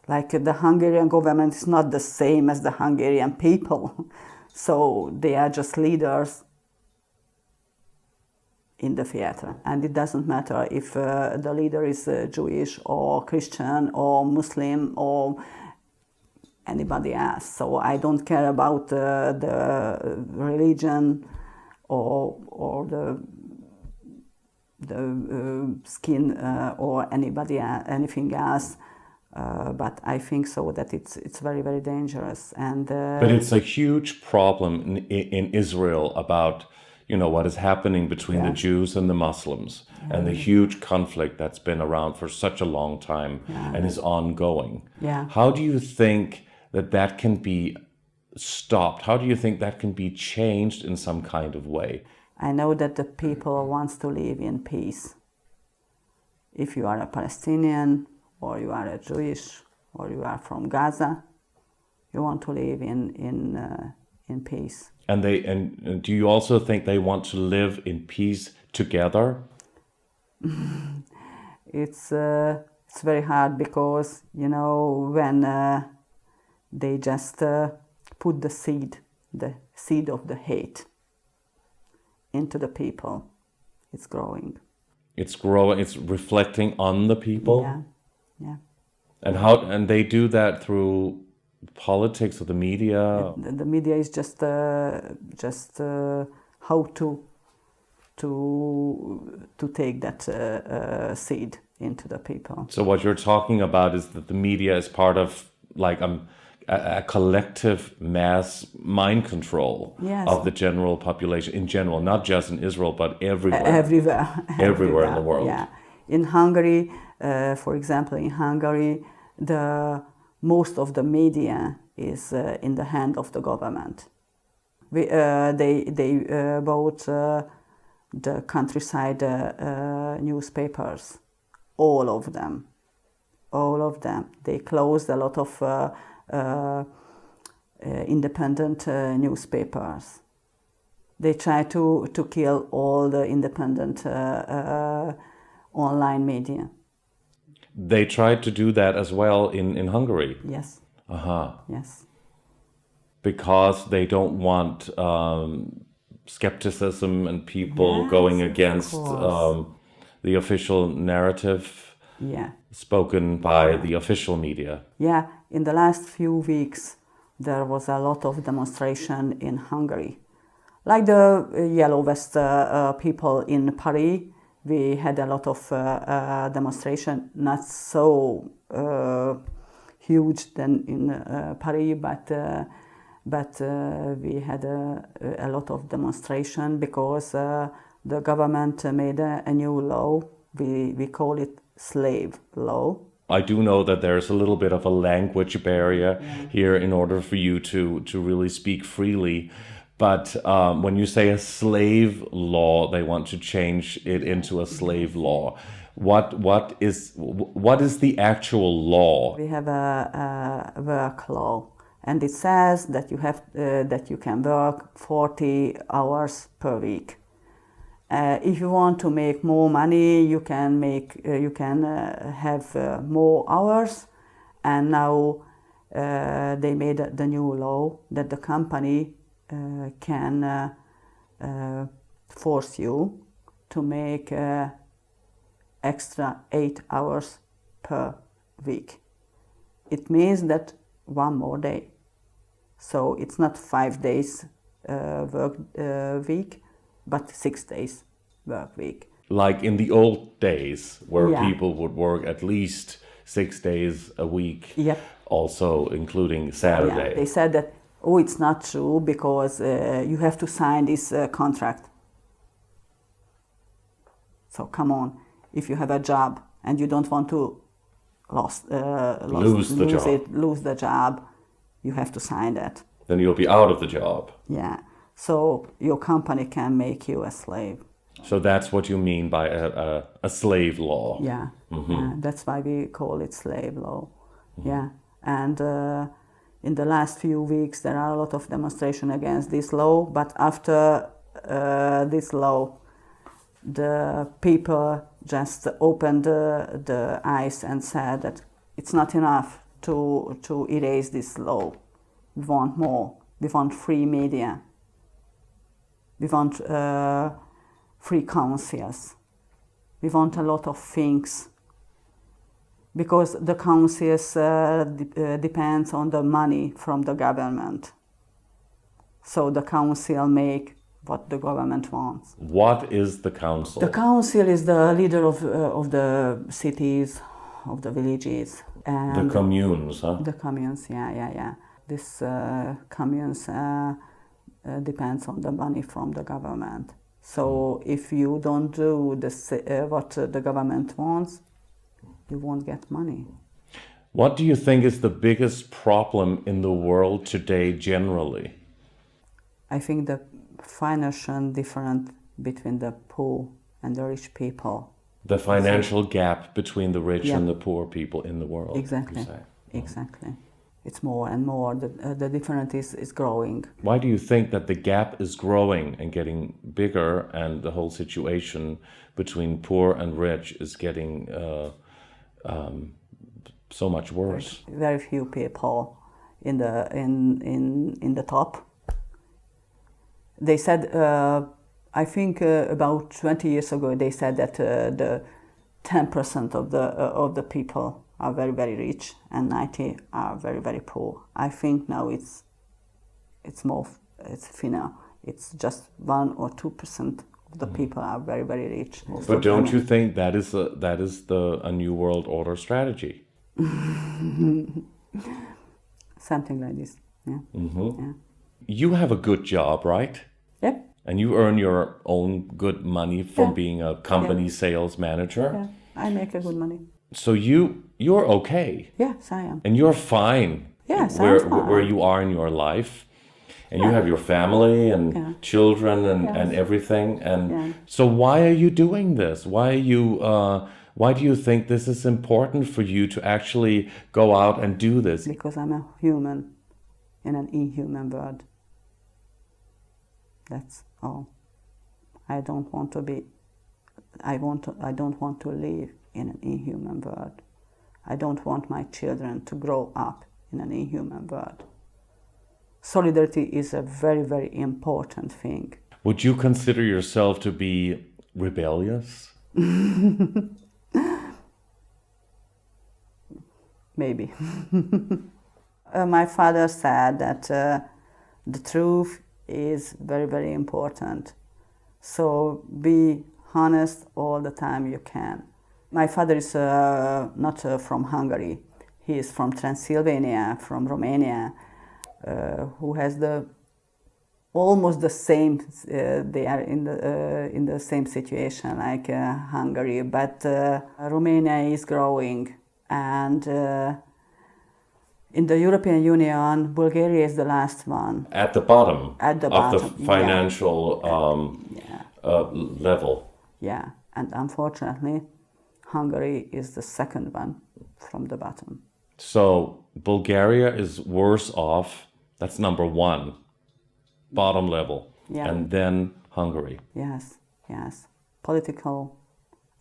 Like the Hungarian government is not the same as the Hungarian people. So they are just leaders in the theater. And it doesn't matter if the leader is Jewish or Christian or Muslim or anybody else. So I don't care about the religion or the skin or anything else. But I think so that it's very, very dangerous. And but it's a huge problem in Israel about, you know, what is happening between the Jews and the Muslims, and the huge conflict that's been around for such a long time and is ongoing. Yeah. How do you think that can be stopped? How do you think that can be changed in some kind of way? I know that the people wants to live in peace. If you are a Palestinian, or you are a Jewish, or you are from Gaza, you want to live in peace. And do you also think they want to live in peace together? It's very hard, because, you know, when they just put the seed of the hate into the people, it's growing. It's growing. It's reflecting on the people. Yeah. And they do that through politics or the media. The media is just how to take that seed into the people. So what you're talking about is that the media is part of like a collective mass mind control of the general population in general, not just in Israel, but everywhere. Everywhere in the world. Yeah. In Hungary, for example, most of the media is in the hand of the government. They bought the countryside newspapers, all of them. They closed a lot of independent newspapers. They try to kill all the independent online media. They tried to do that as well in Hungary. Yes. Yes. Because they don't want skepticism and people going against the official narrative spoken by the official media. Yeah, in the last few weeks there was a lot of demonstration in Hungary. Like the Yellow Vest people in Paris, we had a lot of demonstration, not so huge than in Paris, but we had a lot of demonstration because the government made a new law. We call it slave law. I do know that there's a little bit of a language barrier here in order for you to really speak freely. But when you say a slave law, they want to change it into a slave law. What is the actual law? We have a work law, and it says that you can work 40 hours per week. If you want to make more money, you can have more hours, and now they made the new law that the company can force you to make extra 8 hours per week. It means that one more day. So it's not 5 days work week, but 6 days work week. Like in the old days, where Yeah. people would work at least 6 days a week, Yep. also including Saturday. Yeah, they said that, it's not true because you have to sign this contract. So come on, if you have a job and you don't want to lose the job, you have to sign that. Then you'll be out of the job. Yeah. So your company can make you a slave. So that's what you mean by a slave law. Yeah. That's why we call it slave law. Yeah. And in the last few weeks, there are a lot of demonstration against this law. But after this law, the people just opened the eyes and said that it's not enough to erase this law. We want more. We want free media. We want free councils. We want a lot of things. Because the councils depends on the money from the government. So the council make what the government wants. What is the council? The council is the leader of the cities, of the villages. And the communes, huh? The communes, yeah. This communes depends on the money from the government. So if you don't do what the government wants, you won't get money. What do you think is the biggest problem in the world today generally? I think the financial difference between the poor and the rich people. The financial gap between the rich Yeah. and the poor people in the world. Exactly. You say. Exactly. It's more and more. The difference is growing. Why do you think that the gap is growing and getting bigger, and the whole situation between poor and rich is getting so much worse? Very few people in the top. They said, I think about 20 years ago, they said that the 10% of the people are very, very rich and 90 are very, very poor. I think now it's thinner. It's just 1 or 2% of the people are very, very rich. But don't you think that is a new world order strategy? Something like this. Yeah. Mm-hmm. Yeah. You have a good job, right? Yep. And you earn your own good money from Yeah. being a company sales manager. Yeah. I make a good money. So you're okay. Yes, I am. And you're fine. Yes, I'm fine. Where you are in your life. And you have your family and children and everything. And so why are you doing this? Why do you think this is important for you to actually go out and do this? Because I'm a human in an inhuman world. That's all. I don't want to live in an inhuman world. I don't want my children to grow up in an inhuman world. Solidarity is a very, very important thing. Would you consider yourself to be rebellious? Maybe. My father said that the truth is very, very important. So be honest all the time you can. My father is not from Hungary. He is from Transylvania, from Romania, who has almost the same. They are in the same situation like Hungary, but Romania is growing, and in the European Union, Bulgaria is the last one. At the bottom At the of bottom, the financial level. Yeah, and unfortunately, Hungary is the second one from the bottom. So Bulgaria is worse off. That's number one, bottom level. Yeah. And then Hungary. Yes, yes. Political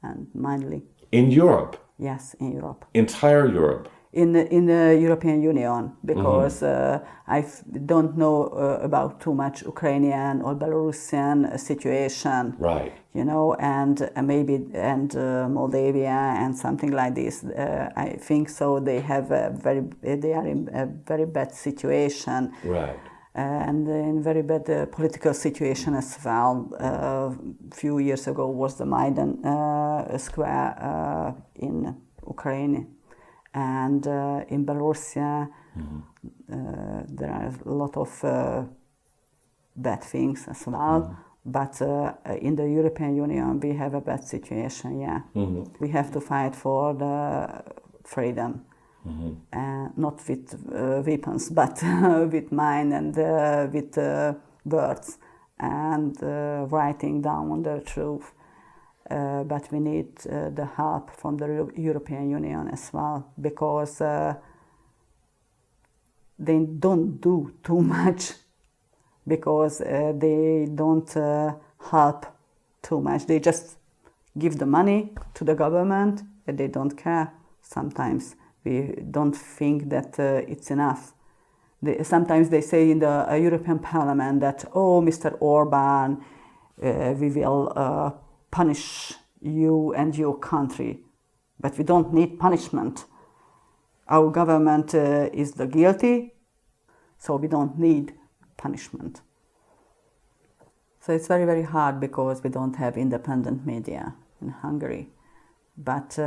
and mindly. In Europe, Yes, in Europe. entire Europe. In the European Union, because don't know about too much Ukrainian or Belarusian situation. Right. You know, and maybe Moldavia and something like this. I think so. They are in a very bad situation. Right. And in very bad political situation as well. A few years ago was the Maidan square in Ukraine, and in Belarus there are a lot of bad things as well. But in the European Union we have a bad situation. Yeah, we have to fight for the freedom. Not with weapons, but with mind and with words and writing down the truth. But we need the help from the European Union as well, because they don't do too much, because they don't help too much. They just give the money to the government and they don't care sometimes. We don't think that it's enough. Sometimes they say in the European Parliament that, oh, Mr. Orbán, we will punish you and your country. But we don't need punishment. Our government is the guilty, so we don't need punishment. So it's very, very hard because we don't have independent media in Hungary. But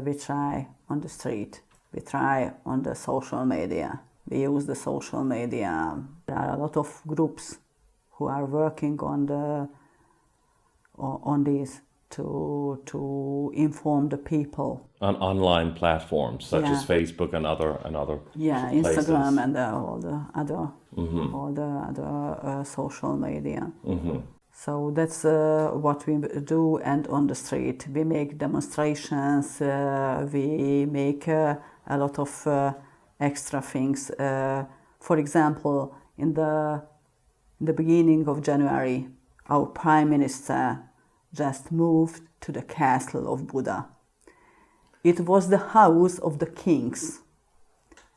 we try on the street. We try on the social media. We use the social media. There are a lot of groups who are working on this to inform the people. On online platforms such as Facebook and other places. Instagram and all the other social media. So that's what we do. And on the street we make demonstrations. We make a lot of extra things. For example, in the beginning of January, our Prime Minister just moved to the castle of Buda. It was the house of the kings,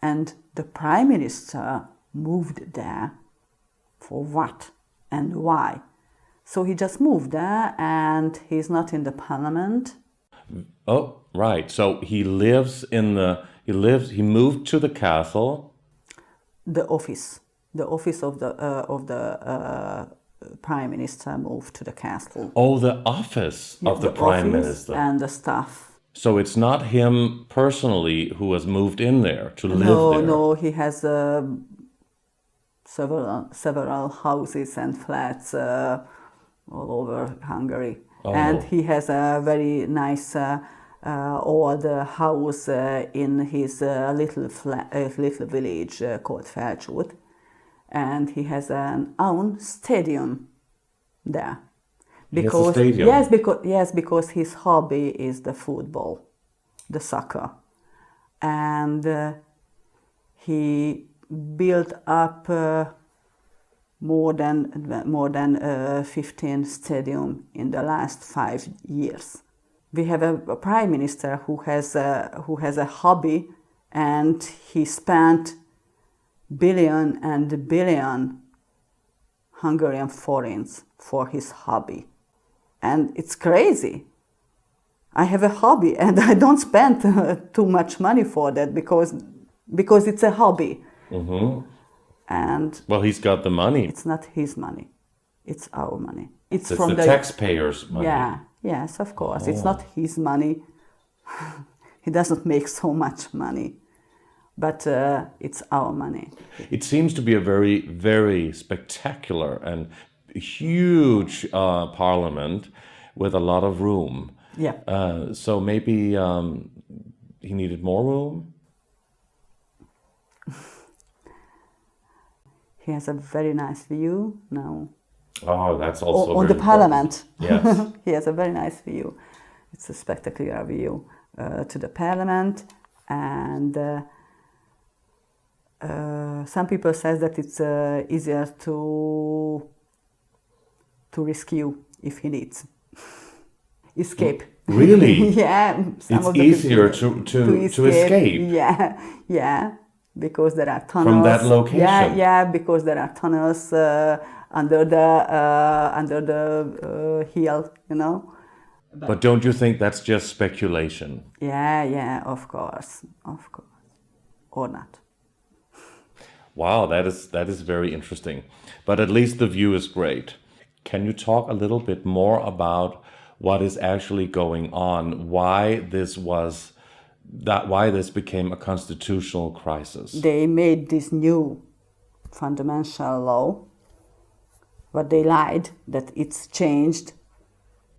and the Prime Minister moved there for what and why? So he just moved there, and he's not in the parliament. Oh, right. So he moved to the castle. The office of the Prime Minister moved to the castle. Oh, the office of the Prime Minister. And the staff. So it's not him personally who has moved in there to live there? No, he has several houses and flats all over Hungary. Oh. And he has a very nice old house in his little village called Felcsút. And he has an own stadium there. Because, he has a stadium? Yes, because his hobby is the football, the soccer. And he built up more than 15 stadiums in the last 5 years. We have a Prime Minister who has a hobby, and he spent billion and billion Hungarian forints for his hobby. And it's crazy. I have a hobby and I don't spend too much money for that because it's a hobby. Mm-hmm. And well, he's got the money. It's not his money. It's our money. It's from the taxpayers' money. Yeah, yes, of course. Oh. It's not his money. He doesn't make so much money. But it's our money. It seems to be a very, very spectacular and huge parliament with a lot of room. Yeah. So maybe he needed more room? He has a very nice view now. Oh, that's also on the parliament. Yes. He has a very nice view. It's a spectacular view to the parliament, and Some people say that it's easier to rescue if he needs escape. Really? Yeah. It's easier to escape. Yeah, because there are tunnels. From that location. Yeah, because there are tunnels under the hill, you know. But don't you think that's just speculation? Yeah, of course, or not. Wow, that is very interesting. But at least the view is great. Can you talk a little bit more about what is actually going on? Why this became a constitutional crisis? They made this new fundamental law, but they lied that it's changed.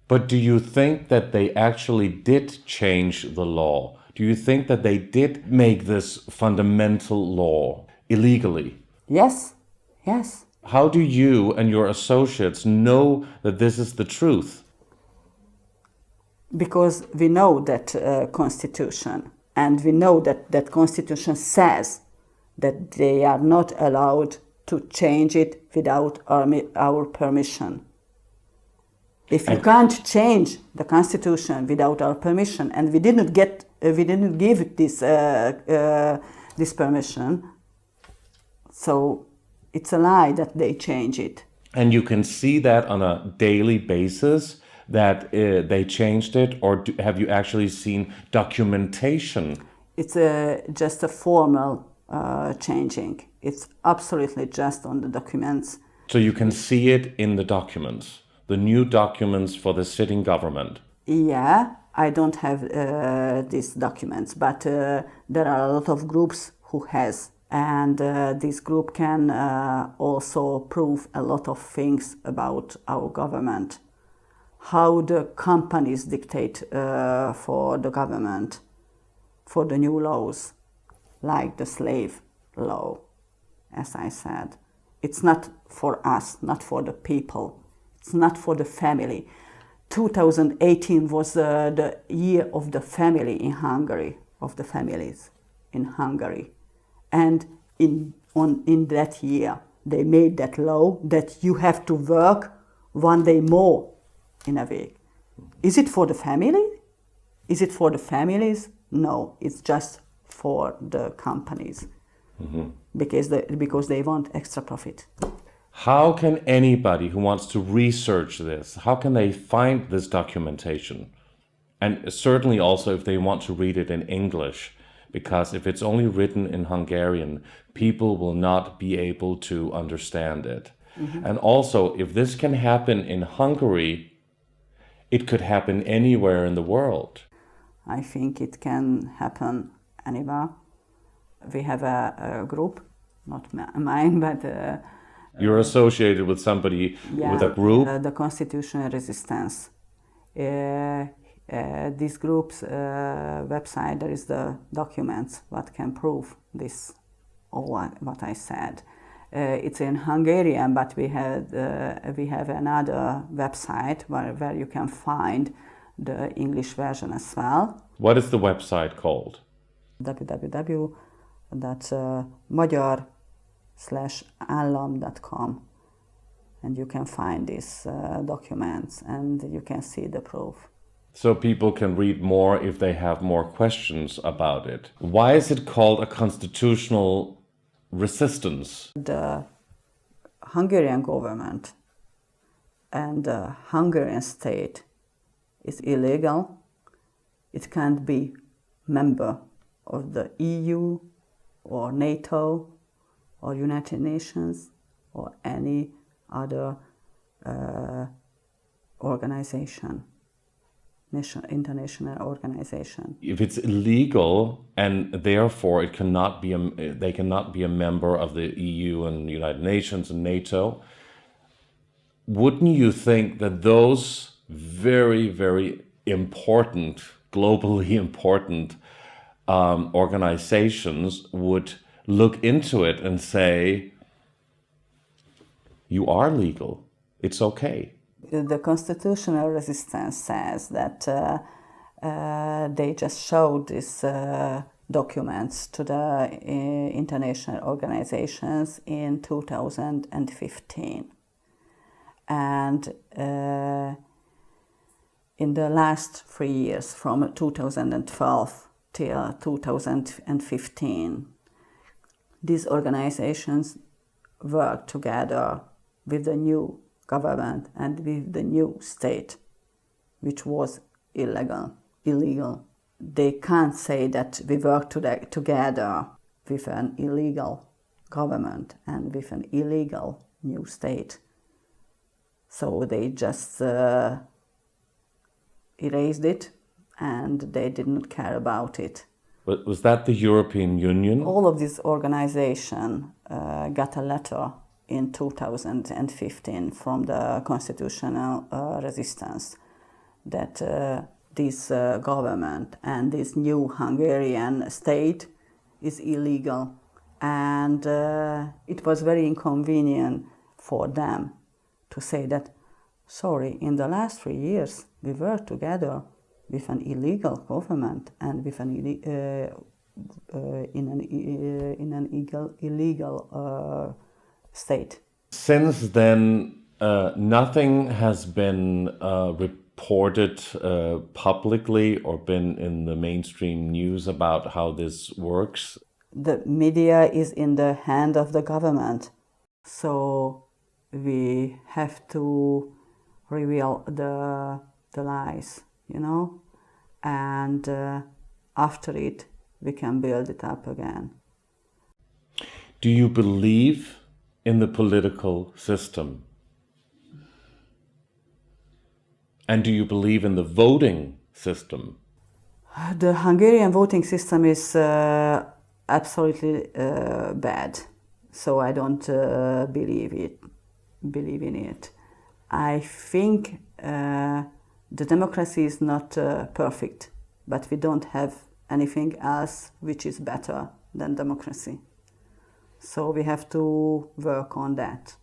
But do you think that they actually did change the law? Do you think that they did make this fundamental law illegally? Yes. How do you and your associates know that this is the truth? Because we know that constitution, and we know that constitution says that they are not allowed to change it without our permission. If you can't change the constitution without our permission, and we didn't give this permission, so it's a lie that they change it. And you can see that on a daily basis that they changed it, or have you actually seen documentation? It's just a formal changing. It's absolutely just on the documents. So you can see it in the documents, the new documents for the sitting government. Yeah, I don't have these documents, but there are a lot of groups who has. And this group can also prove a lot of things about our government. How the companies dictate for the government, for the new laws, like the slave law, as I said. It's not for us, not for the people. It's not for the family. 2018 was the year of the family in Hungary, of the families in Hungary. And in that year, they made that law that you have to work one day more in a week. Is it for the family? Is it for the families? No, it's just for the companies. Mm-hmm. Because they want extra profit. How can anybody who wants to research this, how can they find this documentation? And certainly also if they want to read it in English, because if it's only written in Hungarian, people will not be able to understand it. Mm-hmm. And also, if this can happen in Hungary, it could happen anywhere in the world. I think it can happen anywhere. We have a group, not mine, but... You're associated with somebody, with a group? The Constitutional Resistance. This group's website, there is the documents what can prove this, or what I said. It's in Hungarian, but we have another website where you can find the English version as well. What is the website called? www.magyar/állam.com, and you can find these documents and you can see the proof. So people can read more if they have more questions about it. Why is it called a constitutional resistance? The Hungarian government and the Hungarian state is illegal. It can't be member of the EU or NATO or United Nations or any other organization, international organization. If it's illegal and therefore it cannot be they cannot be a member of the EU and United Nations and NATO, wouldn't you think that those very, very important, globally important organizations would look into it and say, you are legal, it's okay? The Constitutional Resistance says that they just showed this documents to the international organizations in 2015. And in the last 3 years, from 2012 till 2015, these organizations work together with the new government and with the new state, which was illegal. They can't say that we work together with an illegal government and with an illegal new state. So they just erased it and they didn't care about it. But was that the European Union? All of these organizations got a letter in 2015 from the Constitutional Resistance that this government and this new Hungarian state is illegal. And it was very inconvenient for them to say that, sorry, in the last 3 years we worked together with an illegal government and with an illegal state. Since then, nothing has been reported publicly or been in the mainstream news about how this works. The media is in the hand of the government, so we have to reveal the lies, you know, and after it we can build it up again. Do you believe in the political system? And do you believe in the voting system? The Hungarian voting system is absolutely bad, so I don't believe in it. I think the democracy is not perfect, but we don't have anything else which is better than democracy. So we have to work on that.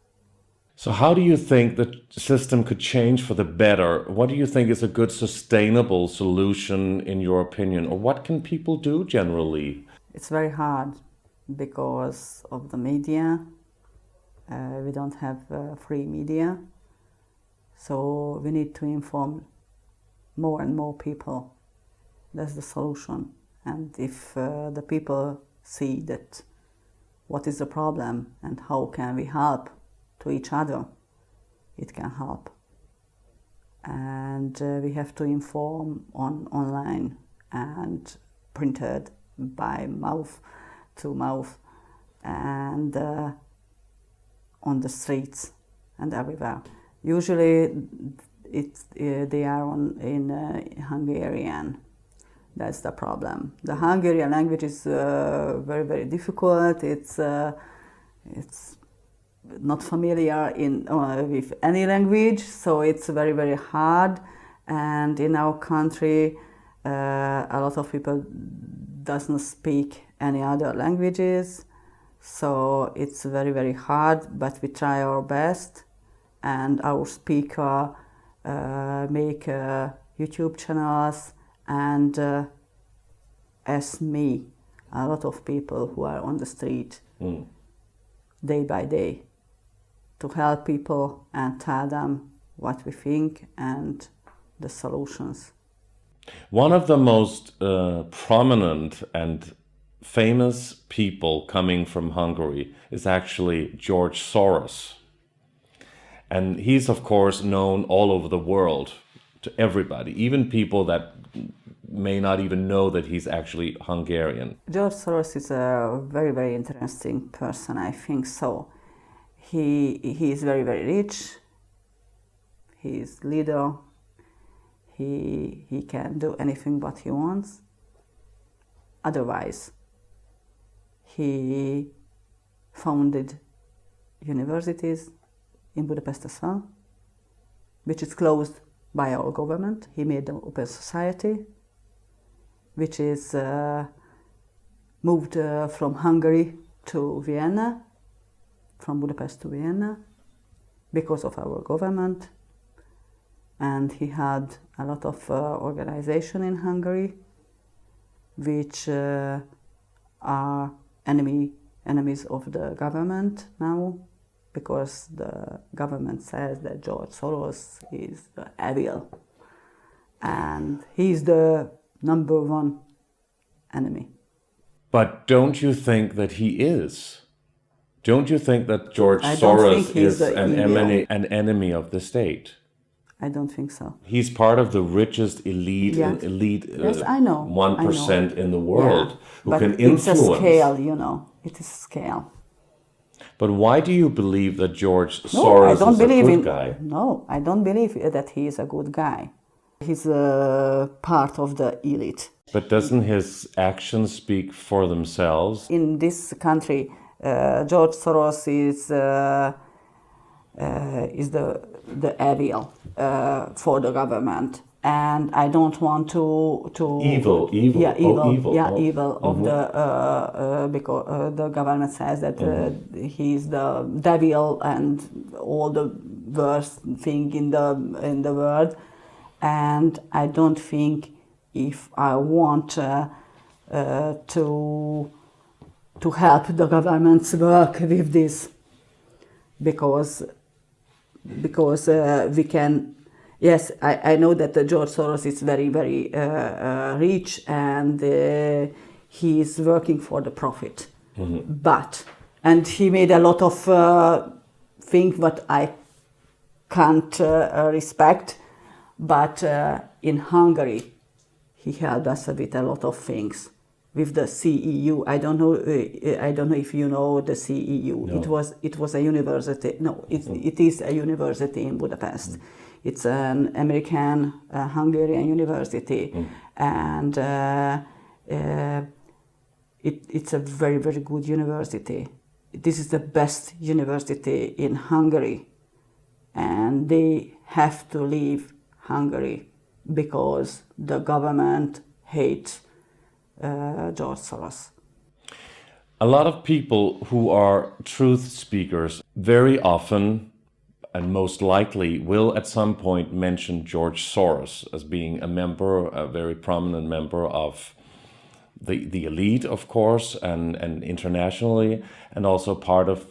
So how do you think the system could change for the better? What do you think is a good sustainable solution in your opinion? Or what can people do generally? It's very hard because of the media. We don't have free media. So we need to inform more and more people. That's the solution. And if the people see that what is the problem and how can we help to each other, it can help. And we have to inform online and printed by mouth to mouth and on the streets and everywhere. Usually they are in Hungarian. That's the problem. The Hungarian language is very, very difficult. It's not familiar with any language, so it's very, very hard. And in our country, a lot of people doesn't speak any other languages, so it's very, very hard. But we try our best, and our speaker make YouTube channels and ask me a lot of people who are on the street day by day to help people and tell them what we think and the solutions. One of the most prominent and famous people coming from Hungary is actually George Soros. And he's, of course, known all over the world to everybody, even people that may not even know that he's actually Hungarian. George Soros is a very, very interesting person, I think so. He is very, very rich. He is leader. He can do anything what he wants. Otherwise, he founded universities in Budapest as well, which is closed by our government. He made an open society, which is moved from Hungary to Vienna, from Budapest to Vienna, because of our government. And he had a lot of organization in Hungary. which are enemies of the government now, because the government says that George Soros is evil, and he's the number one enemy. But don't you think that he is? Don't you think that George I don't Soros think he's is the an evil. enemy of the state? I don't think so. He's part of the richest elite, Yeah. Yes, I know. 1% in the world Yeah. who But can it's influence. a scale, you know. It is scale. But why do you believe that George No, Soros I don't is a believe good guy? No, I don't believe that he is a good guy. He's a part of the elite. But doesn't his actions speak for themselves? In this country, George Soros is the evil for the government, and I don't want to Evil. Yeah, evil. Oh, evil. Yeah, Oh. evil of the because the government says that he's the devil and all the worst thing in the world, and I don't think if I want to help the government's work with this, because we can. Yes, I know that George Soros is very, very rich, and he is working for the profit. And he made a lot of things that I can't respect. But in Hungary, he helped us with a lot of things. With the CEU, I don't know if you know the CEU. No. It was a university. No, it is a university in Budapest. It's an American Hungarian university, and it's a very, very good university. This is the best university in Hungary, and they have to leave Hungary because the government hates George Soros. A lot of people who are truth speakers very often and most likely will at some point mention George Soros as being a very prominent member of the elite, of course, and internationally, and also part of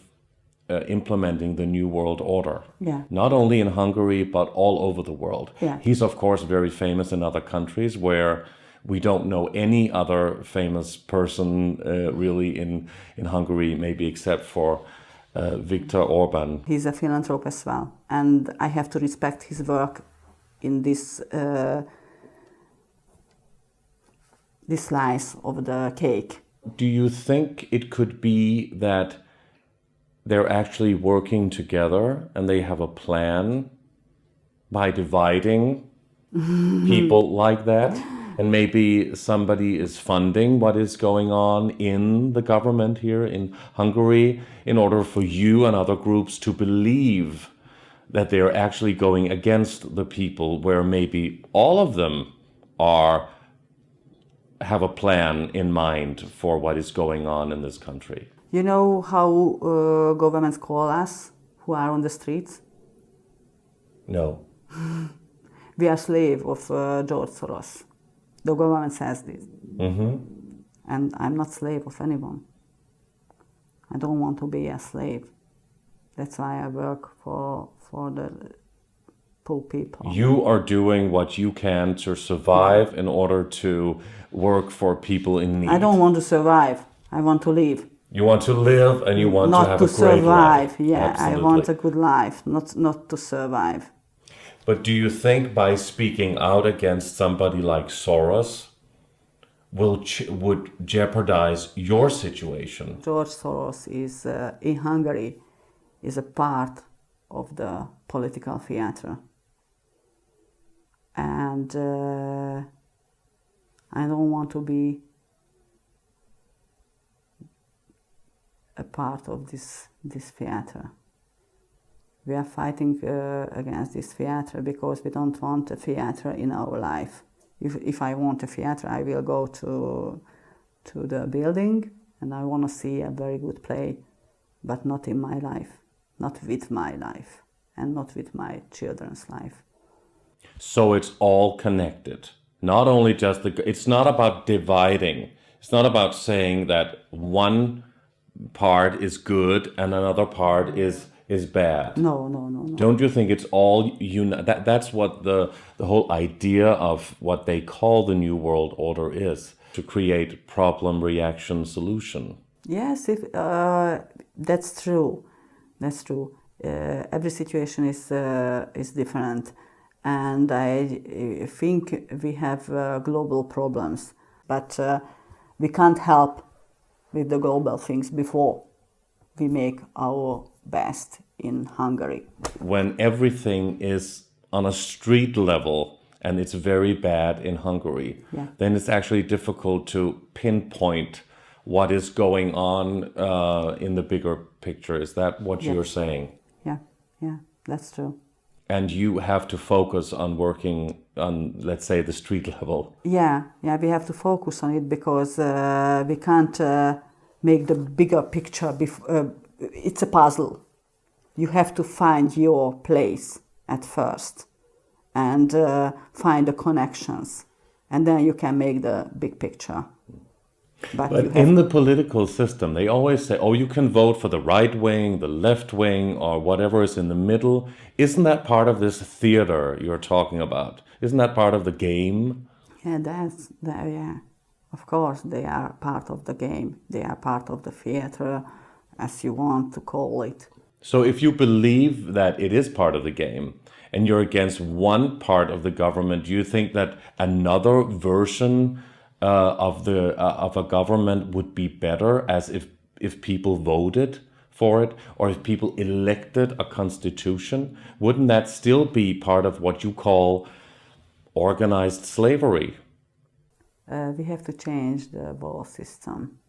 implementing the New World Order. Yeah. Not only in Hungary, but all over the world. Yeah. He's, of course, very famous in other countries where we don't know any other famous person really in Hungary, maybe except for Viktor Orbán. He's a philanthropist as well, and I have to respect his work in this slice of the cake. Do you think it could be that they're actually working together and they have a plan by dividing people like that? And maybe somebody is funding what is going on in the government here in Hungary in order for you and other groups to believe that they're actually going against the people, where maybe all of them have a plan in mind for what is going on in this country. You know how governments call us who are on the streets? No. We are slaves of George Soros. The government says this. And I'm not slave of anyone. I don't want to be a slave. That's why I work for the poor people. You are doing what you can to survive in order to work for people in need. I don't want to survive. I want to live. You want to live and you want not to have to a great survive. life. Yeah, Absolutely. I want a good life, not to survive. But do you think by speaking out against somebody like Soros would jeopardize your situation? George Soros is in Hungary is a part of the political theater, and I don't want to be a part of this theater. We are fighting against this theater because we don't want a theater in our life. If I want a theater, I will go to the building and I want to see a very good play, but not in my life, not with my life, and not with my children's life. So it's all connected. Not only just it's not about dividing. It's not about saying that one part is good and another part is bad. No. Don't you think it's all that's what the whole idea of what they call the New World Order is, to create problem, reaction, solution? Yes, that's true. That's true. Every situation is different, and I think we have global problems, but we can't help with the global things before we make our best in Hungary. When everything is on a street level and it's very bad in Hungary, then it's actually difficult to pinpoint what is going on in the bigger picture. Is that what you're saying? Yeah, that's true. And you have to focus on working on, let's say, the street level. Yeah, we have to focus on it because we can't make the bigger picture. It's a puzzle. You have to find your place at first and find the connections, and then you can make the big picture. But in the political system, they always say, oh, you can vote for the right wing, the left wing, or whatever is in the middle. Isn't that part of this theater you're talking about? Isn't that part of the game? Yeah, of course, they are part of the game. They are part of the theater, as you want to call it. So if you believe that it is part of the game and you're against one part of the government, do you think that another version of a government would be better, as if people voted for it, or if people elected a constitution? Wouldn't that still be part of what you call organized slavery? We have to change the whole system.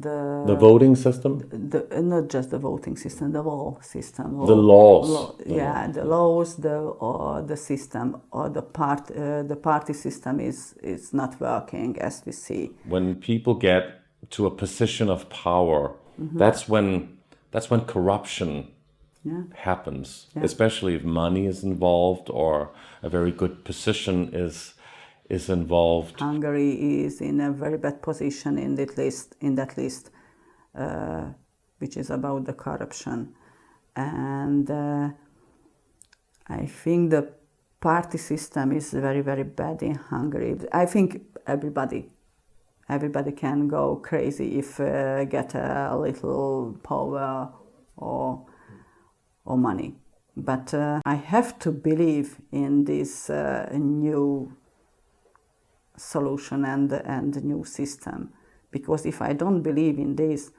The voting system? Not just the voting system, the whole system. The laws. The laws, the system, or the party system is not working, as we see. When people get to a position of power, that's when corruption happens, especially if money is involved or a very good position is involved. Hungary is in a very bad position in that list, which is about the corruption. And I think the party system is very, very bad in Hungary. I think everybody can go crazy if get a little power or money. But I have to believe in this new solution and the new system, because if I don't believe in this,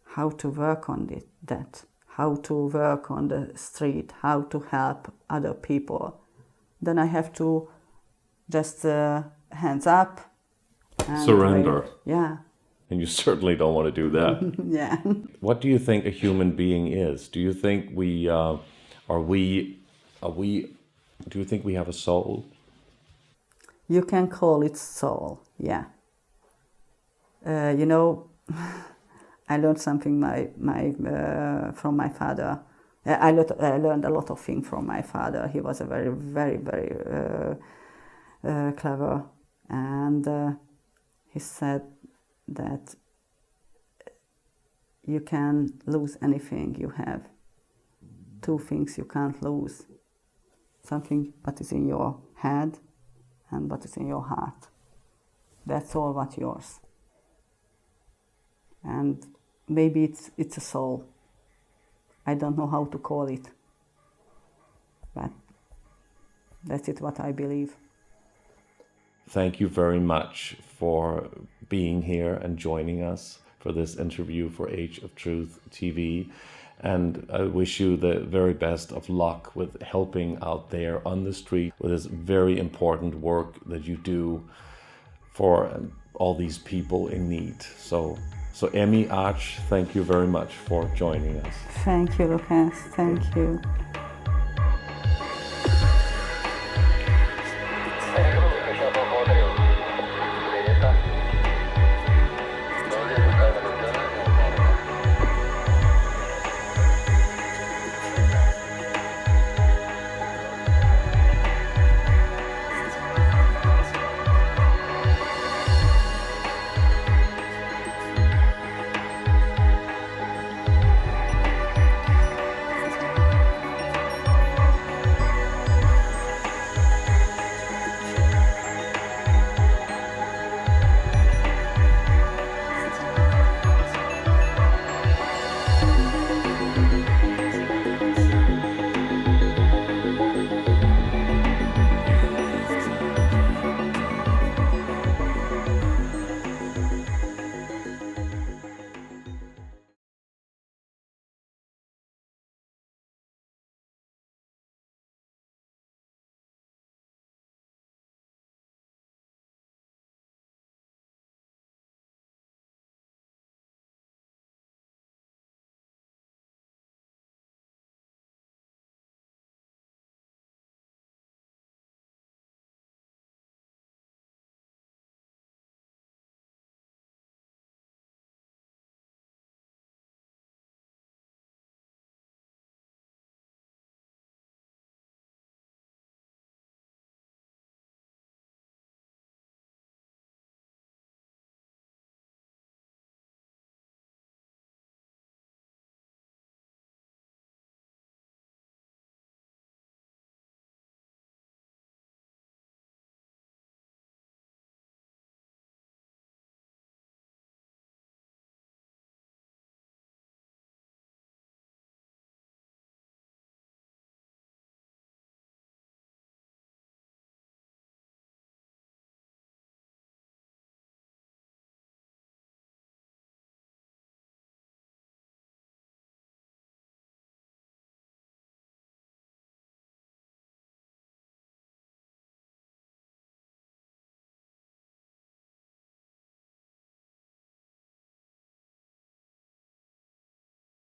how to work on that, how to work on the street, how to help other people, then I have to just hands up and surrender. wait. Yeah. And you certainly don't want to do that. Yeah. What do you think a human being is? Do you think we do you think we have a soul? You can call it soul, yeah. I learned something from my father. I learned a lot of things from my father. He was a very, very, very clever, and he said that you can lose anything you have. Two things you can't lose: something that is in your head and what is in your heart. That's all what's yours. And maybe it's a soul. I don't know how to call it, but that's it what I believe. Thank you very much for being here and joining us for this interview for Age of Truth TV. And I wish you the very best of luck with helping out there on the street with this very important work that you do for all these people in need. So Emi Ács, thank you very much for joining us. Thank you, Lucas. Thank you.